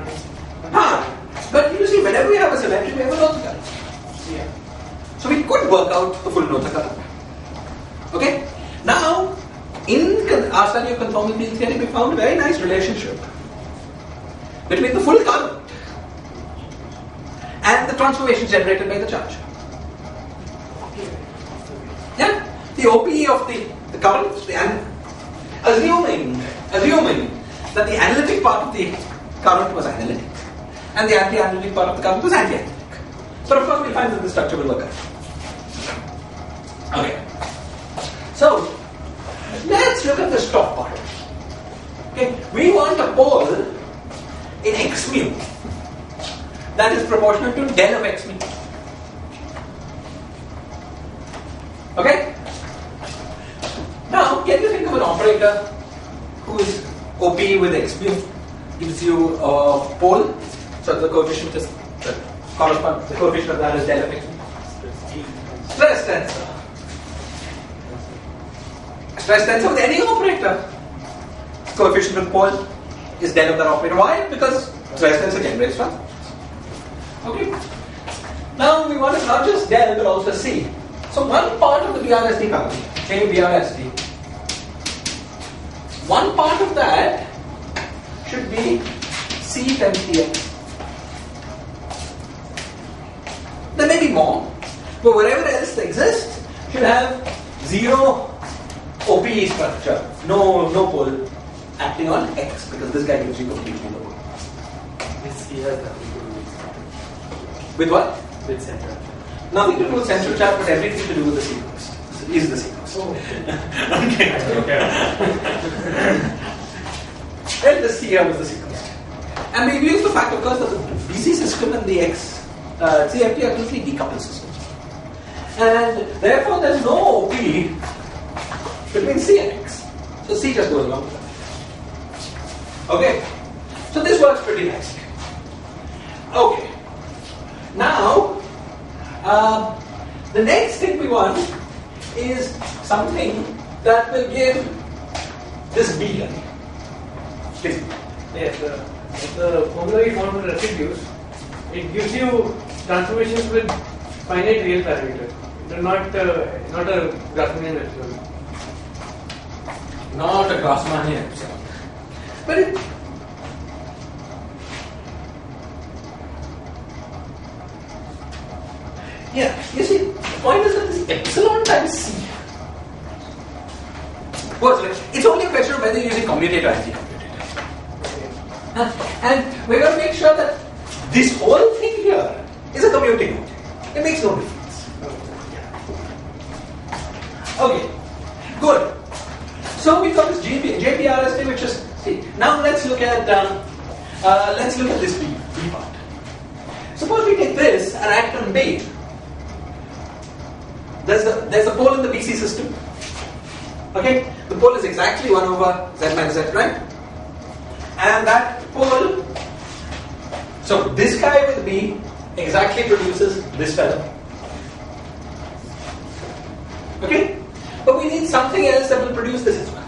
But you see, whenever we have a symmetry, we have a Noether current. Yeah. So we could work out the full Noether current. Okay? Now, in our study of conformal field theory, we found a very nice relationship between the full current and the transformation generated by the charge. Yeah? The OP of the current, assuming that the analytic part of the current was analytic and the anti-analytic part of the current was anti-analytic. But of course we'll find that the structure will work out. Okay. So, let's look at the top part. Okay, we want a pole in X mu that is proportional to del of X mu. Okay? Now, can you think of an operator whose OP with X mu gives you a pole? So the coefficient is the coefficient of that is del of X mu. Stress tensor. Stress tensor with any operator. Coefficient of pole is del of that operator. Why? Because stress tensor generates transformations. Okay. Now we want to not just del but also C. So one part of the BRST company, say BRST, one part of that should be C times Tx. There may be more, but whatever else exists should have zero OP structure, no pole acting on X, because this guy gives you completely no pole. This he has nothing to do with. With what? With central. Nothing to do with central chart, but everything to do with the sequence. Is the sequence. Oh. Okay. Okay. Well, the C here was the sequence. And we use the fact, of course, that the BC system and the X CFT are completely decoupled systems. And therefore, there's no OP between C and X. So C just goes along with that. Okay. So this works pretty nicely. Okay. Now, the next thing we want is something that will give this B line. Please. Yes, the formula we found for residues, it gives you transformations with finite real parameters. not a Grassmannian epsilon. Not a Grassmannian epsilon. But it, yeah, you see, the point is that this epsilon times C. It's only a question of whether you're using commutator or anti-commutator. And we're going to make sure that this whole thing here is a commuting object. It makes no difference. Okay, good. So we got this JPRST, which is, see, now let's look at this B part. Suppose we take this and act on B. There's a pole in the BC system. Okay, the pole is exactly 1 over z minus z prime, and that pole. So this guy with B exactly produces this fellow. Okay, but we need something else that will produce this as well.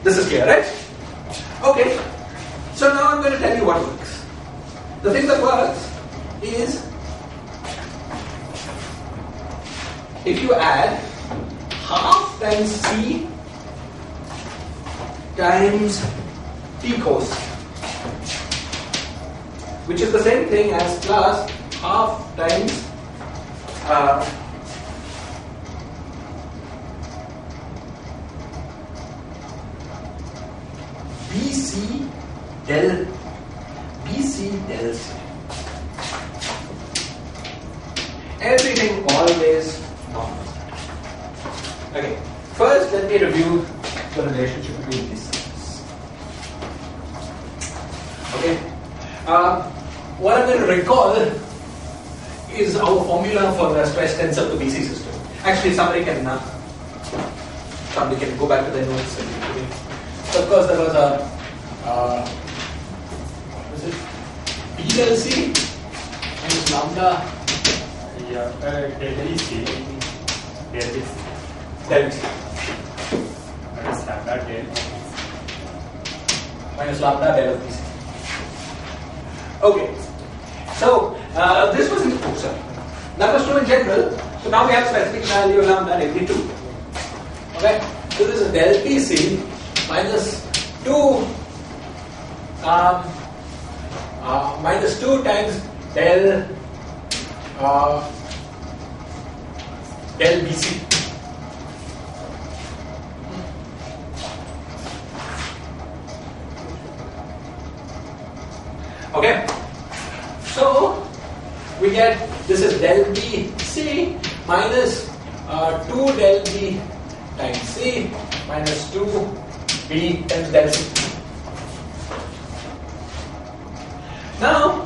This is clear, right? Okay, so now I'm going to tell you what works. The thing that works is if you add half times C times T cos, which is the same thing as plus half times BC del C. Everything always normal. Okay, first let me review the relationship between these things. Okay, what I'm going to recall is our formula for the stress tensor of the BC system. Actually, somebody can go back to their notes and read it. So of course there was a what was it? PLC minus lambda. Yeah, del C. Del C. Minus lambda del. Minus lambda del of BC. Okay, so this was in the book, sir. That was true in general. So now we have specific value of lambda at 82. Okay, so this is del PC minus 2 minus 2 times del BC. Okay, so we get this is del BC minus 2 del B times C minus 2 B times del C. Now,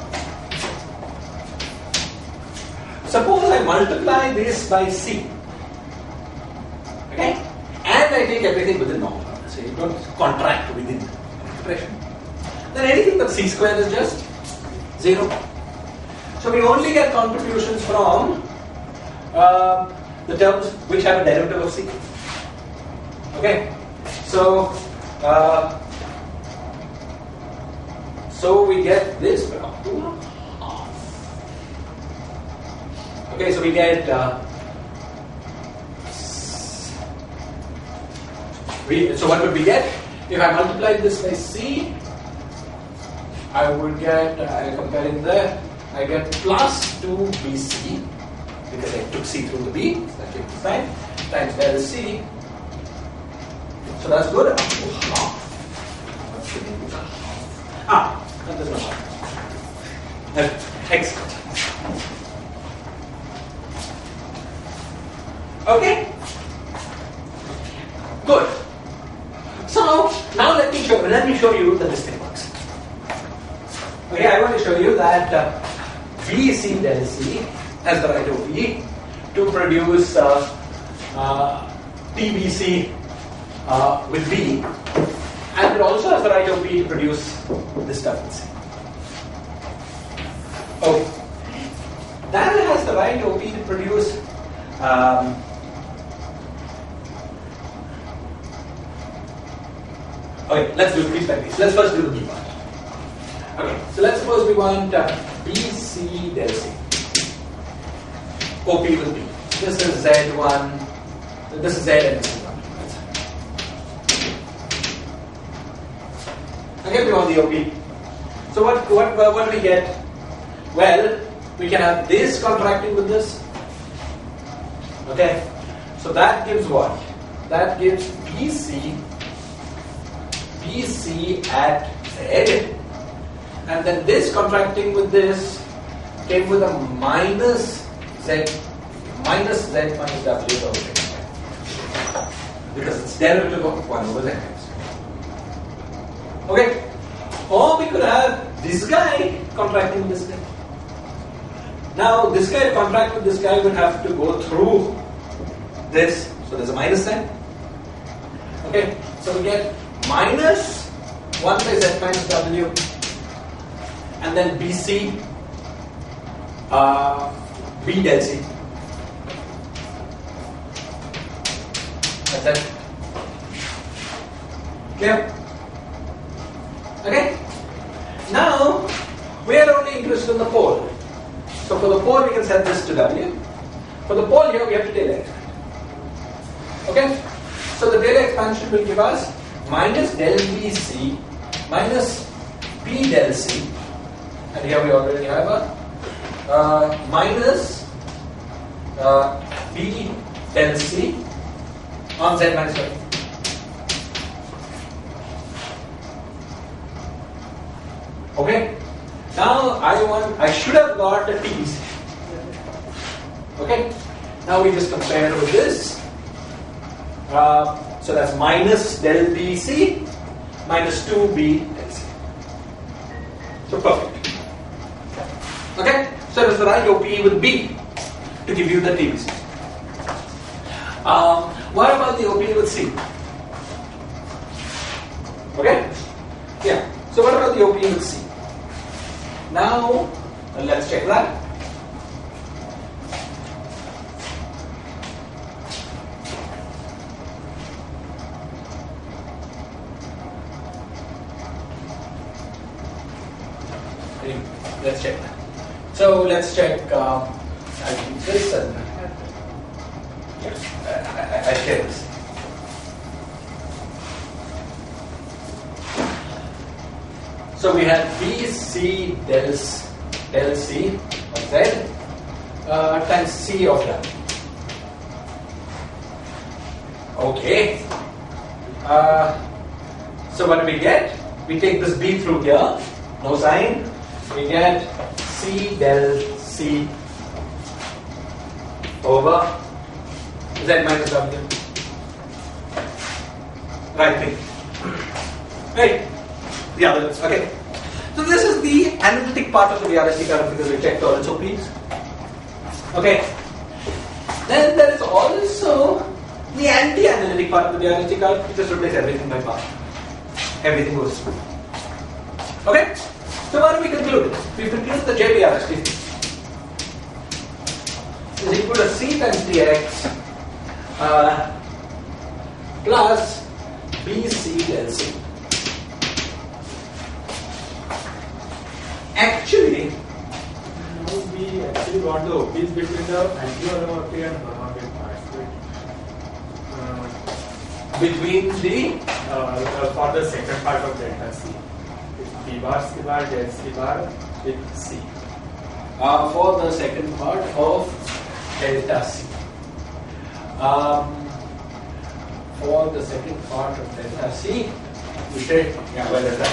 suppose I multiply this by C, okay, and I take everything within normal, so you don't contract within the expression. Then anything but C squared is just 0. So we only get contributions from the terms which have a derivative of C. Okay, so we get this up to half. Okay, so we get so what would we get if I multiplied this by C? I would get, comparing there, I get plus 2 BC, because I took C through the B, so that gives me fine, times del C. So that's good, up to half. That does not happen. Excellent. Okay? Good. So, now let me show you that this thing works. Okay, I want to show you that BC del C has the right OP to produce TBC with B, and it also has the right OP to produce this stuff with C. Okay, that has the right OP to produce okay, let's do these like this. Let's first do the B part. Okay, so let's suppose we want BC del C. OP will be. This is Z1, this is Z and this is 1. Okay, we want the OP. So what do we get? Well, we can have this contracting with this. Okay, so that gives what? That gives BC at Z, and then this contracting with this came with a minus Z minus W over Z, because it's derivative of 1 over Z. Okay, or we could have this guy contracting with this guy. Now this guy to contract with this guy would have to go through this, so there's a minus sign. Okay, so we get minus 1 by Z minus W, and then BC B del C. That's it. Clear? Okay? Now, we are only interested in the pole. So for the pole, we can set this to W. For the pole here, we have to Taylor expand. Okay? So the Taylor expansion will give us minus del BC minus B del C. And here we already have a minus B del C on Z minus W. Okay? Now I should have got a TBC. Okay? Now we just compare with this. So that's minus del BC minus 2B del C. So perfect. Okay? So let's write OP with B to give you the TBC. What about the OP with C? Okay? Yeah. So what about the OP with C? Now, let's check that. Let's check that. So let's check. I'll do this and I share this. So we have BC del C of Z times C of W. Okay. So what do we get? We take this B through here, no sign. We get C del C over Z minus W. Right thing. Right. The others. Okay. So this is the analytic part of the VRST curve because we checked all its OPs. Okay. Then there is also the anti-analytic part of the VRST curve. We just replace everything by bar. Everything goes through. Okay. So what do we conclude? We conclude the JVRST is equal to C times dx plus BC del C. Actually, we actually got the OPs between the anti-holomorphic and holomorphic parts. between the For the second part of delta C. B bar, C bar, del C bar with C. for the second part of delta C. For the second part of delta C, we say, yeah, well, delta C.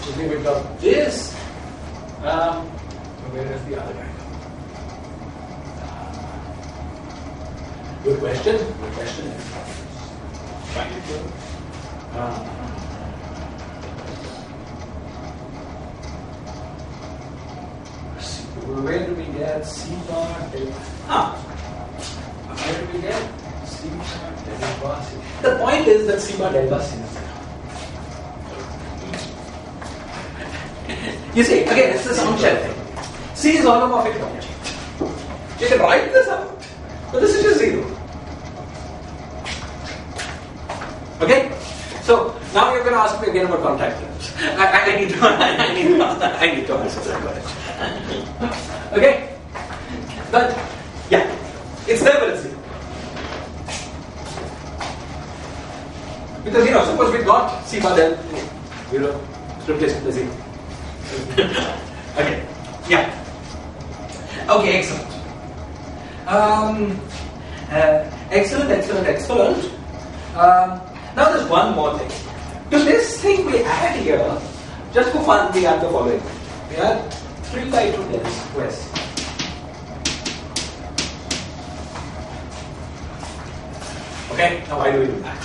If we got this, where is the other guy? Good question. Good question. Thank you. Where do we get C bar delta? Where do we get C bar delta C? The point is that C bar delta C is there. You see, again, it's the sound shell thing. C is holomorphic topology. You can write this out, but this is just 0. Okay? So now you're going to ask me again about contact lens. I need to answer that question. Okay? But, yeah, it's there, but it's 0. Because, suppose we got C bar del, replace it with 0. Okay, yeah. Okay, excellent. Excellent. Now there's one more thing. To this thing we add here, just for fun, we add the following. We add 3 by 2 del squares. Okay, now why do we do that?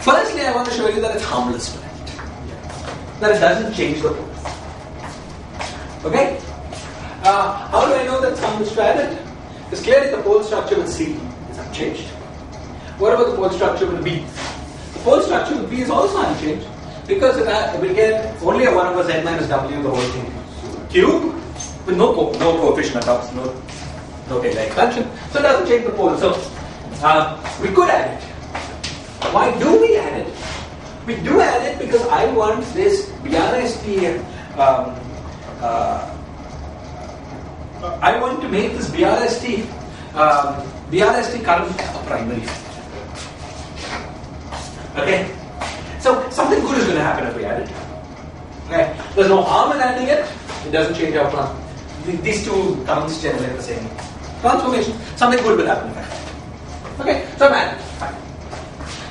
Firstly, I want to show you that it's harmless to it. That it doesn't change the pole. Okay? How do I know that it's harmless to add it? Because clearly the pole structure with C is unchanged. What about the pole structure with B? The pole structure with B is also unchanged because it will get only a 1 over z minus w, the whole thing cube, with no coefficient at all, no Taylor expansion. So it doesn't change the pole. So we could add it. Why do we add it? We do add it because I want this BRST. I want to make this BRST current a primary. Okay, so something good is going to happen if we add it. Okay, there's no harm in adding it. It doesn't change our plan. These two currents generate the same transformation. Something good will happen if I add it. Okay, so I'm adding it. Fine.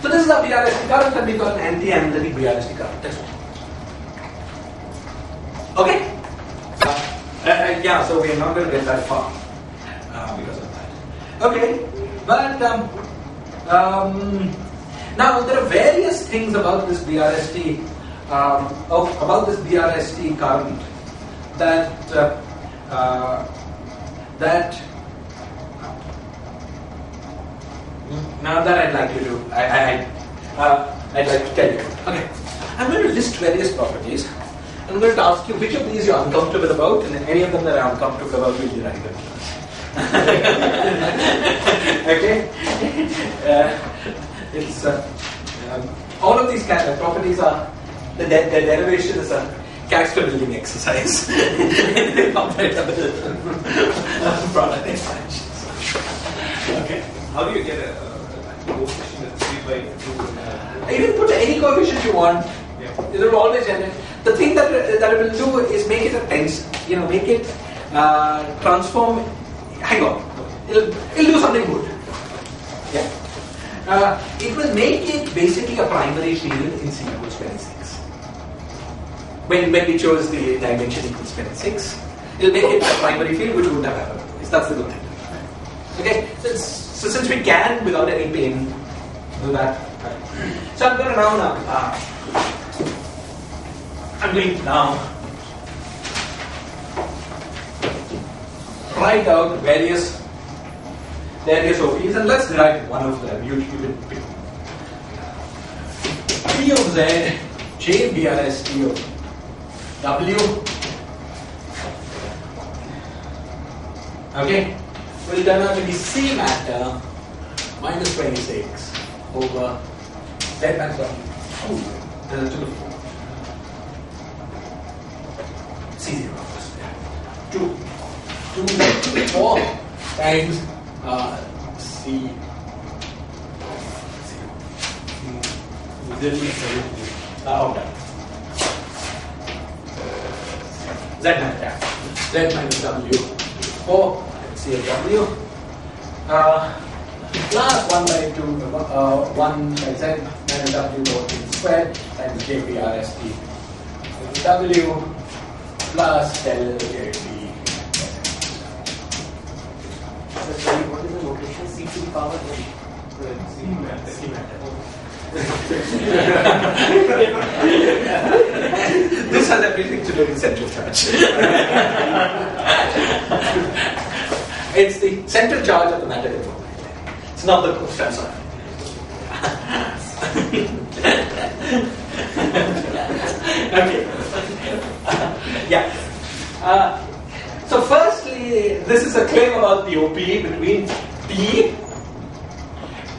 So this is our BRST current, and we got an anti-analytic BRST current. That's all. Okay. Yeah, so we're not going to get that far because of that. Okay, but now there are various things about this BRST, current that I'd like to do. I'd like to tell you. Okay, I'm going to list various properties. I'm going to ask you which of these you're uncomfortable about, and any of them that I'm uncomfortable about will be right with okay? It's all of these properties are the derivation is a character building exercise. Product expansions. Okay. How do you get a coefficient that's 3 by 2? You can put any coefficient you want. It will always generate. The thing that it will do is make it a tensor. Make it transform. Hang on. It'll do something good. Yeah. It will make it basically a primary field in C equals 26. When we chose the dimension equals 26, it'll make it a primary field which wouldn't have happened otherwise. That's the good thing. Okay. So since we can, without any pain, do that. So I'm going to now write out various OPs, and let's write one of them. You can pick P of Z, J BRST of W. Okay, will turn out to be C matter minus 26 over Z matter. There's a 2 to 4. C0 2 4 times C 0. Okay. Z matter. Z minus W 4 C of W plus 1 by 2 1 by Z minus W whole squared times J BRST W plus del JB. Sorry, what is the notation? C to the power N? C matter. This has everything to do with central charge. It's the central charge of the matter information. It's not the constant sign. Okay. Yeah. So firstly, this is a claim about the OPE between T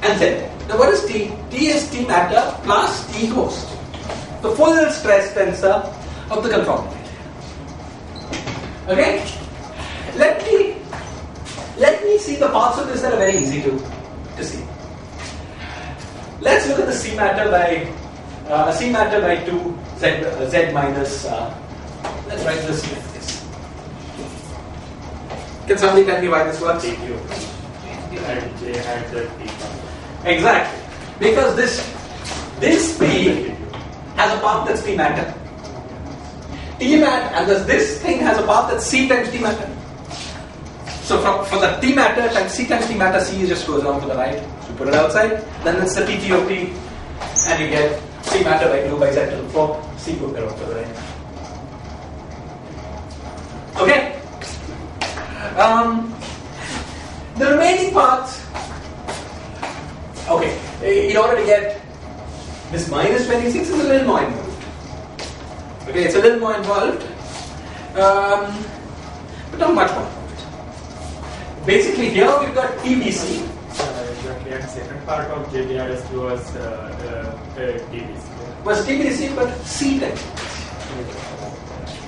and Z. Now what is T? T is T matter plus T host. The full stress tensor of the conformity. Okay? Let me see the parts of this that are very easy to see. Let's look at the C matter by 2 Z minus. Let's write this like this. Can somebody tell me why this works? And J had the T. Exactly. Because this P has a path that's T matter. T matter, and this thing has a path that's C times T matter. So for the T matter times C times T matter, C just goes on to the right. So you put it outside, then it's the TTOP, and you get C matter by 2 by Z to the 4, C goes around to the right. Okay? The remaining parts, okay, in order to get this minus 26 is a little more involved. Okay, it's a little more involved, but not much more. Basically, here we've got TBC. Exactly, and second part of JBRS was TBC. Was TBC, but C times.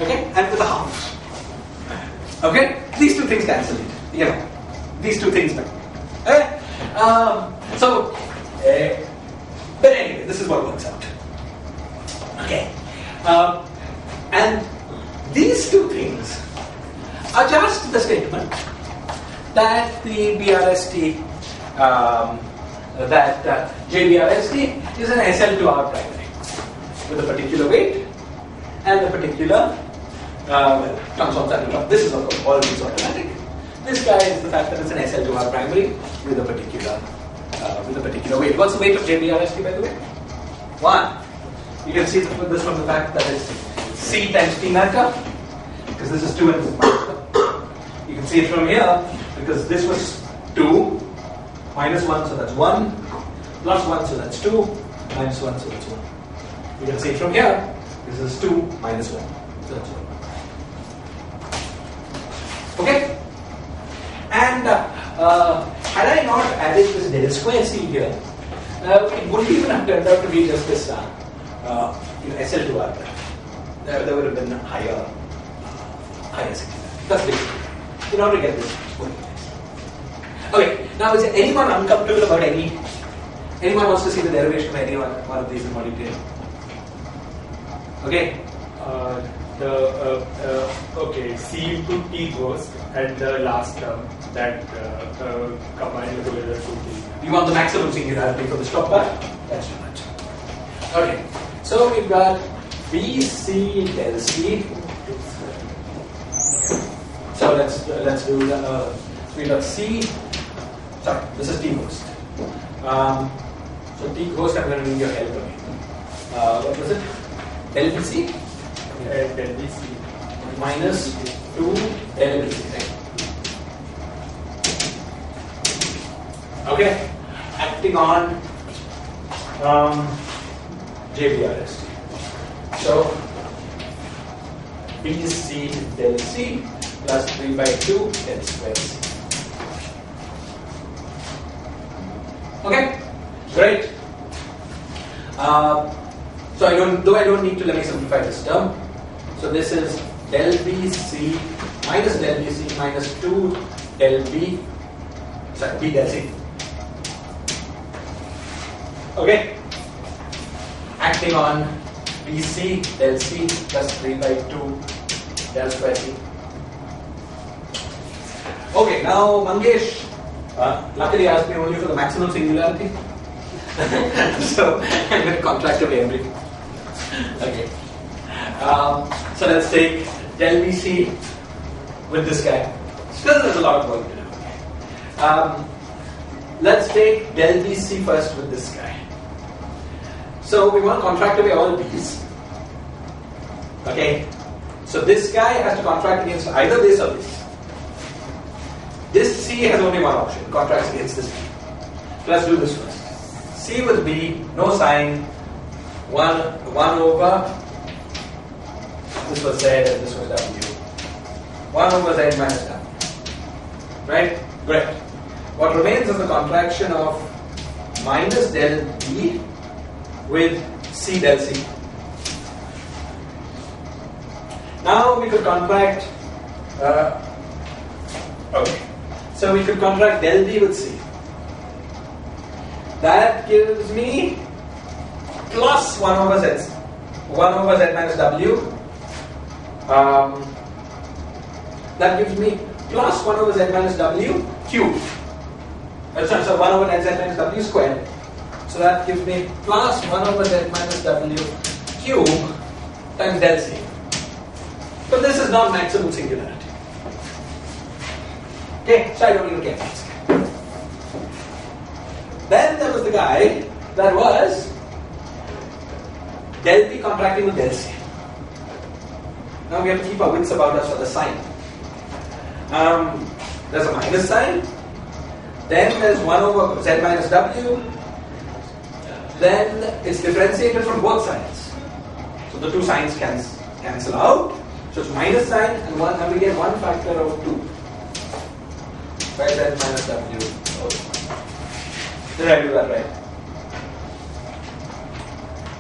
Okay, and with a half. Okay, these two things cancel it. You know, these two things. Okay, but anyway, this is what works out. Okay, and these two things are just the statement that the BRST, JBRST is an SL2R primary with a particular weight and a particular transform cycle. This is of course all these automatic. This guy is the fact that it's an SL2R primary with a particular weight. What's the weight of JBRST, by the way? 1. You can see this from the fact that it's C times T matter, because this is 2 and this is minus 1. You can see it from here, because this was 2, minus 1, so that's 1, plus 1, so that's 2, minus 1, so that's 1. You can see it from here, this is 2, minus 1, so that's 1. Okay? And had I not added this del square C here, it wouldn't even have turned out to be just this SL2R. There would have been higher security. That's basically in order to get this. Okay, now is there anyone uncomfortable about anyone wants to see the derivation of any one of these in more detail? Okay. Okay, C into T goes at the last term that combined together to T. You want the maximum singularity for the stop bar? That's too much. Okay, so we've got B, C, del C. So let's do the, we've got C, sorry, this is T host. So T host, I'm going to need your help again. What was it? Del C? Del C. Minus 2 del C, right? Okay, acting on JBRST. So BC del C plus 3 by 2 del square C. Okay, great. So I don't need to, let me simplify this term. So this is del BC minus del BC minus 2 del B, sorry, B del C. Okay, acting on BC del C plus 3 by 2 del square C. Okay, now Mangesh, luckily asked me only for the maximum singularity. So I'm going to contract away everything. Okay. So let's take del BC with this guy. Still there's a lot of work to do. Let's take del BC first with this guy. So we want to contract away all these. Okay. So this guy has to contract against either this or this. This C has only one option, contracts against this B. So let's do this first. C with B, no sign, 1 over, this was Z and this was W. 1 over Z minus W. Right? Great. What remains is the contraction of minus del B with C del C. Now we could contract, okay, so we could contract del B with C. That gives me plus 1 over Z minus W. That gives me plus 1 over Z minus W cubed. So 1 over Z minus W squared. So that gives me plus 1 over Z minus W cube times del C. But this is not maximum singularity. Okay, so I don't even care. Then there was the guy that was del P contracting with del C. Now we have to keep our wits about us for the sign. There's a minus sign. Then there's 1 over Z minus W. Then it's differentiated from both sides. So the two signs cancel out. So it's minus sign and we get 1 factor of 2 by Z minus W. Did I do that right?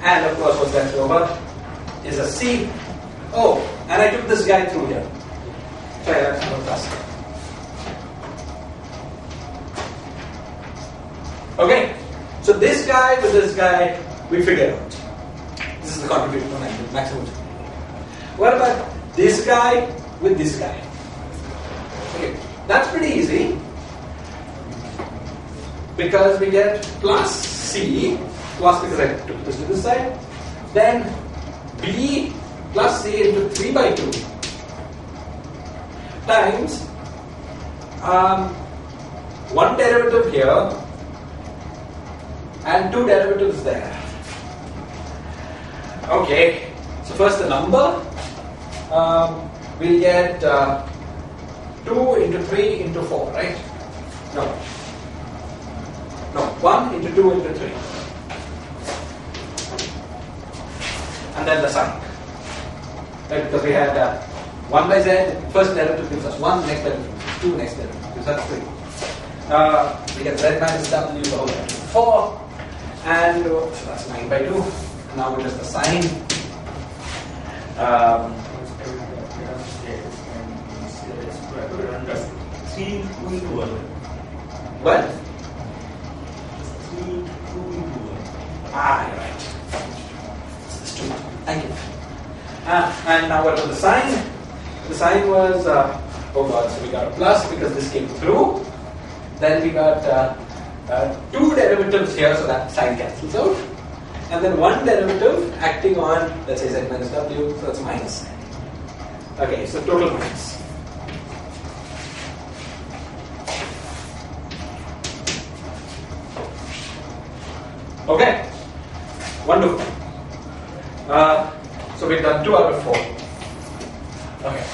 And of course what's left over is a C. Oh, and I took this guy through here. Try that plus. Okay, so this guy with this guy we figured out. This is the contribution of maximum. What about this guy with this guy? Okay, that's pretty easy because we get plus C, plus because I took this to this side, then B plus C into 3 by 2 times 1 derivative here and 2 derivatives there. Okay, so first the number, we'll get 2 into 3 into 4, right? No, 1 into 2 into 3. And then the sign. Right, because we had 1 by Z, first derivative gives us 1, next derivative gives us 2, next derivative gives us 3. We get Z minus W the whole way to 4. And so that's 9 by 2. And now we just the sign. What? 3, 2 into 1. Ah, you're right. It's 2. Thank you. And now what was the sign? The sign was, oh god, so we got a plus because this came through. Then we got 2 derivatives here, so that sign cancels out. And then 1 derivative acting on, let's say Z minus W, so that's minus. Okay, so total minus. Okay, wonderful. So we've done 2 out of 4. Okay.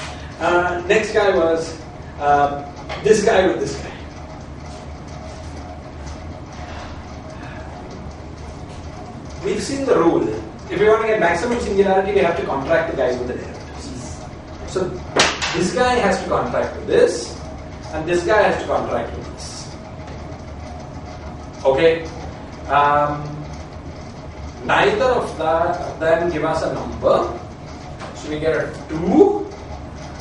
Next guy was this guy with this guy. We've seen the rule. If we want to get maximum singularity, we have to contract the guys with the derivatives. So this guy has to contract with this, and this guy has to contract with this. Okay. Neither of them give us a number. So we get a 2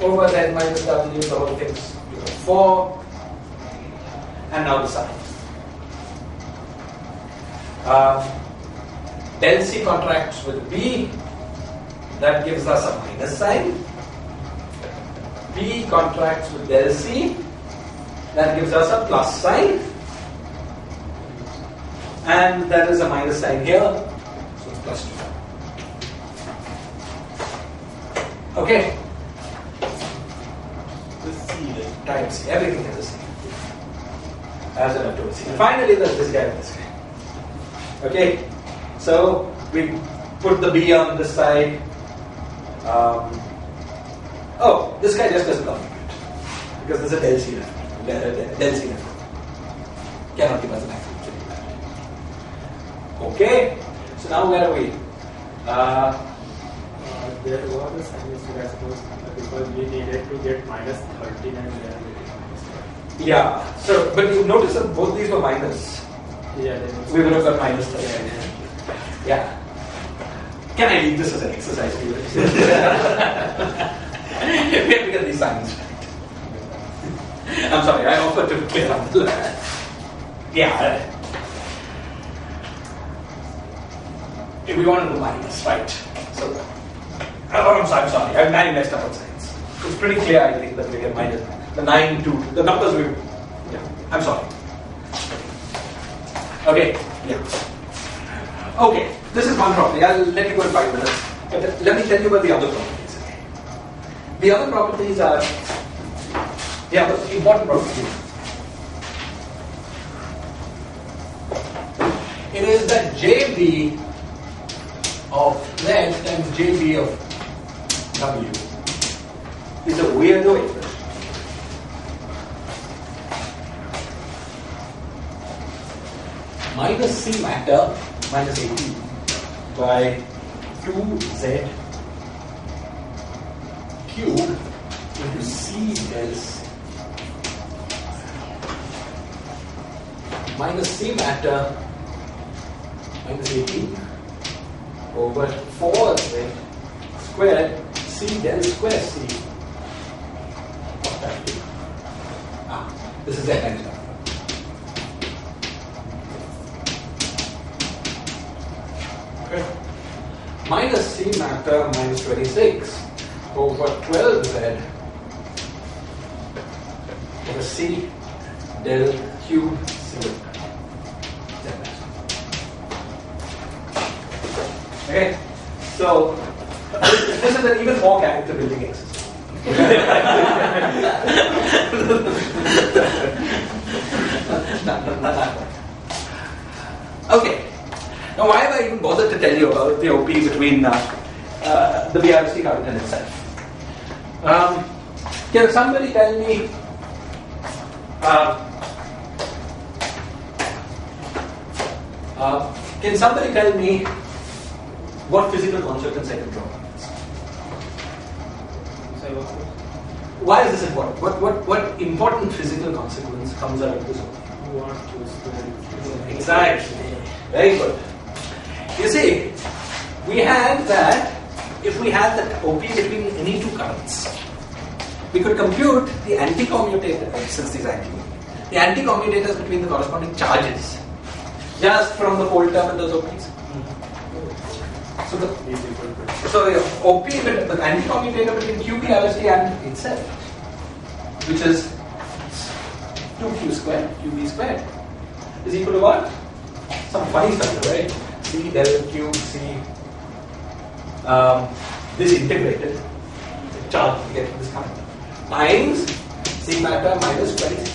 over Z minus W, the whole thing's 4. And now the sign. Del C contracts with B, that gives us a minus sign. B contracts with del C, that gives us a plus sign. And there is a minus sign here, so it's plus 2. Okay. The C then. Times C, everything has a C. As an to a C. And finally, there's this guy and this guy. Okay. So we put the B on this side. Oh, this guy just doesn't contribute because there's a del C left. Del C left. Cannot give us an actual singularity. Okay. So now where are we? There was a sign mistake, I suppose, because we needed to get minus 13 and then we did minus 12. Yeah. So, but you notice that both these were minus. Yeah. We would have got minus 30. Yeah. Can I leave this as an exercise for you? We have to get these signs right. I'm sorry, I offered to clear up the yeah. If we wanted to minus, right? So, I'm sorry, I messed up on signs. It's pretty clear, I think, that we get minus. The 9, 2, the numbers we. Yeah, I'm sorry. Okay, yeah. Okay, this is one property. I'll let you go in 5 minutes. But let me tell you about the other properties. The other properties are. Yeah, but the important property. It is that JB of Z times JB of W is a weirdo expression. Minus C matter minus 18 by 2Z cubed into C del minus C matter minus 18 over 4Z squared C del square C. What's that? This is Z times W. Okay. Minus C matter minus 26 over 12Z over C del cube C. Okay, so this is an even more character building exercise. Okay, now why have I even bothered to tell you about the OP between the BRST Carlton itself? Can somebody tell me what physical consequence I can draw on this? Why is this important? What important physical consequence comes out of this OP? Exactly. Very good. You see, we had that, if we had that OP between any two currents, we could compute the anti-commutator, since these the anti-commutators between the corresponding charges, just from the whole term in those OPs. So the OP, the anti-commutator between QB RST and itself, which is 2Q squared, QB squared, is equal to what? Some funny stuff, right? C del cube C, this integrated charge to get this current, times C matter minus 26.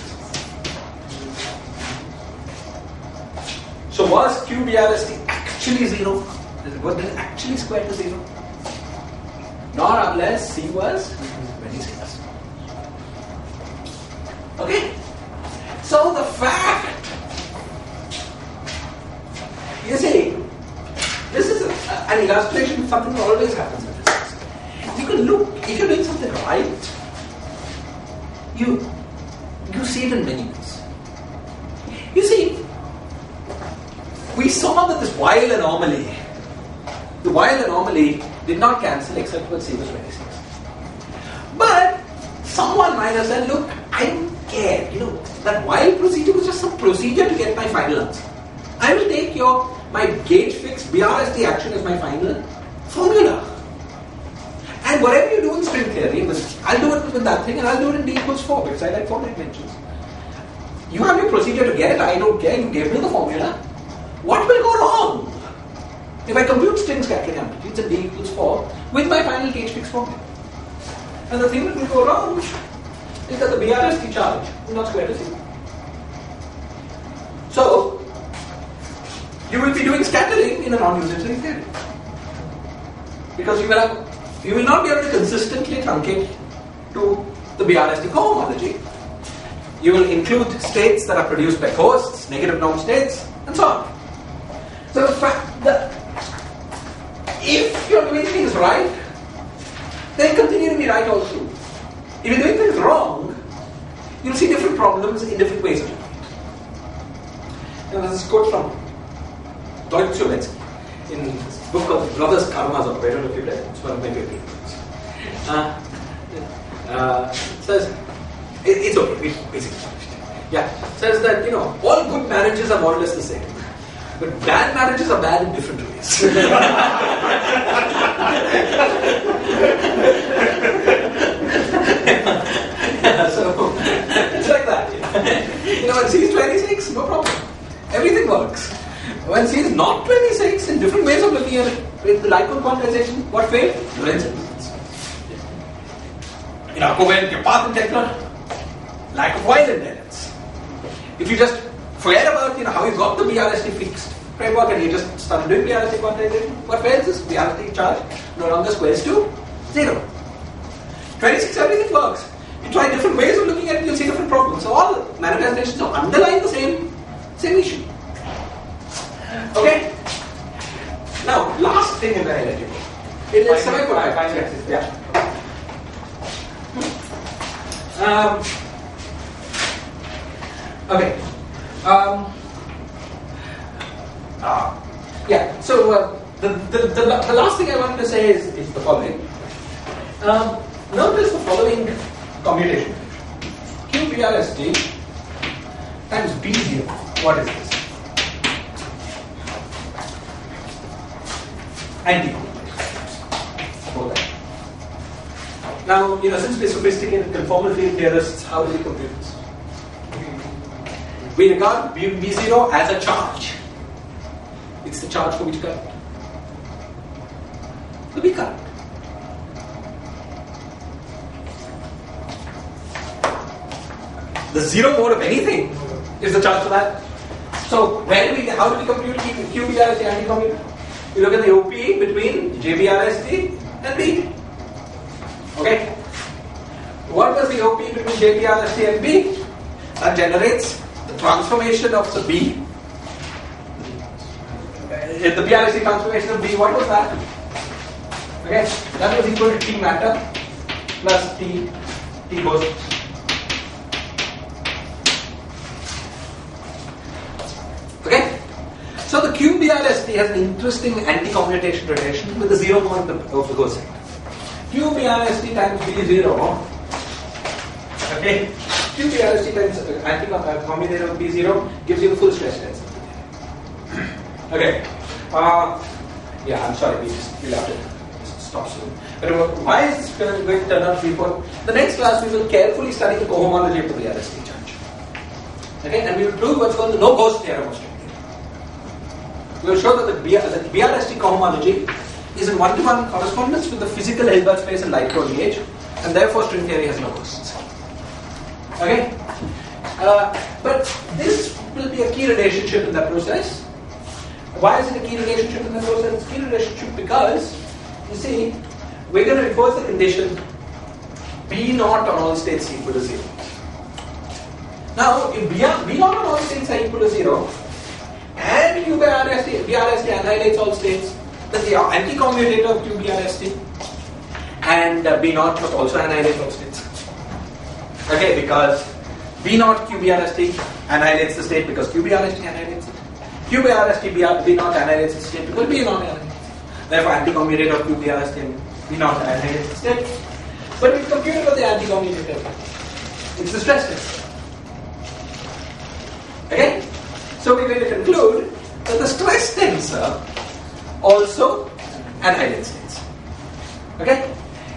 So was QBRST actually 0? Was it actually squared to 0? Not unless C was 26. Okay? So the fact, you see, this is an illustration of something that always happens in physics. You can look, if you're doing something right, you see it in many ways. You see, we saw that this while anomaly, the while anomaly did not cancel except when C was 26. But someone might have said, look, I don't care, that while procedure was just some procedure to get my final answer. I will take my gauge fix BRST action as my final formula. And whatever you do in string theory, I'll do it with that thing and I'll do it in D equals 4 because I like 4 dimensions. You have your procedure to get it, I don't care, you gave me the formula. What will go wrong if I compute string scattering amplitudes at D equals 4 with my final gauge fix formula? And the thing that will go wrong is that the BRST charge will not square to 0. So, you will be doing scattering in a non-unitary theory. Because you will not be able to consistently truncate to the BRST cohomology. You will include states that are produced by hosts, negative norm states, and so on. So the fact that if you're doing things right, they continue to be right all through. If you're doing things wrong, you'll see different problems in different ways of doing it. And there's this quote from Deutsch in this book called Brothers Karamazov. I don't know if you've read it. It's one of my favorite books. Says, it's okay, we basically finished. Yeah, says that, all good marriages are more or less the same. But bad marriages are bad in different ways. So, it's like that. When C is 26, no problem. Everything works. When C is not 26, in different ways of looking at it, with the Lycon quantization, what failed? Lorentz equivalence. Covariant your path integral, lack of Weil invariance. If you just forget about how you got the BRST fixed framework and you just started doing BRST quantization, what fails is BRST charge no longer squares to 0. 26, everything works. You try different ways of looking at it, you'll see different problems. So all manifestations are underlying the same issue. Okay? Now, last thing in the highlighted book. It is semi-conductors. Yeah. Okay. So the last thing I wanted to say is the following. Notice the following commutation. QBRST times B0. What is this? Anti-commutation. Now, since we're sophisticated conformal field theorists, how do we compute this? We regard B0 as a charge. It's the charge for which current? The B current. The zero mode of anything is the charge for that. So, how do we compute QBRST anti-commuter? You look at the OPE between JBRST and B. Okay? What was the OPE between JBRST and B? That generates the transformation of the B. In the BRST transformation of B, what was that? Okay? That was equal to T matter plus T boson. Okay? So the QBRST has an interesting anti-commutation relation with the zero point of the Gaussian. QBRST times B0, okay? QBRST times anti-commutator of B0 gives you the full stress tensor. Okay. I'm sorry, we'll have to stop soon. But why is this going to turn out to be important? The next class we will carefully study the cohomology of the BRST charge. Okay, and we will prove what's called the no-ghost theorem of string theory. We will show that the BRST cohomology is in one-to-one correspondence with the physical Hilbert space and light cone age, and therefore string theory has no ghosts. Okay? But this will be a key relationship in that process. Why is it a key relationship in that process? It's a key relationship because, you see, we're going to enforce the condition B naught on all states equal to 0. Now, if B naught on all states are equal to 0, and BRST annihilates all states, then the anti-commutator of QBRST and B naught must also annihilate all states. Okay, because B naught QBRST annihilates the state because QBRST annihilates it. QBRST B naught annihilates the state because B naught annihilates it. Therefore, anti-commutator of QBRST and B naught annihilates the state. But we compute about the anti-commutator. It's the stress tensor. Okay? So we're going to conclude that the stress tensor also annihilates states. Okay?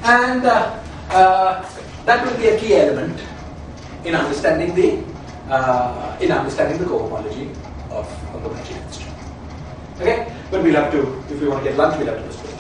And that will be a key element in understanding the cohomology of the Machian string. Okay? But we'll have to, if we want to get lunch, we'll have to postpone.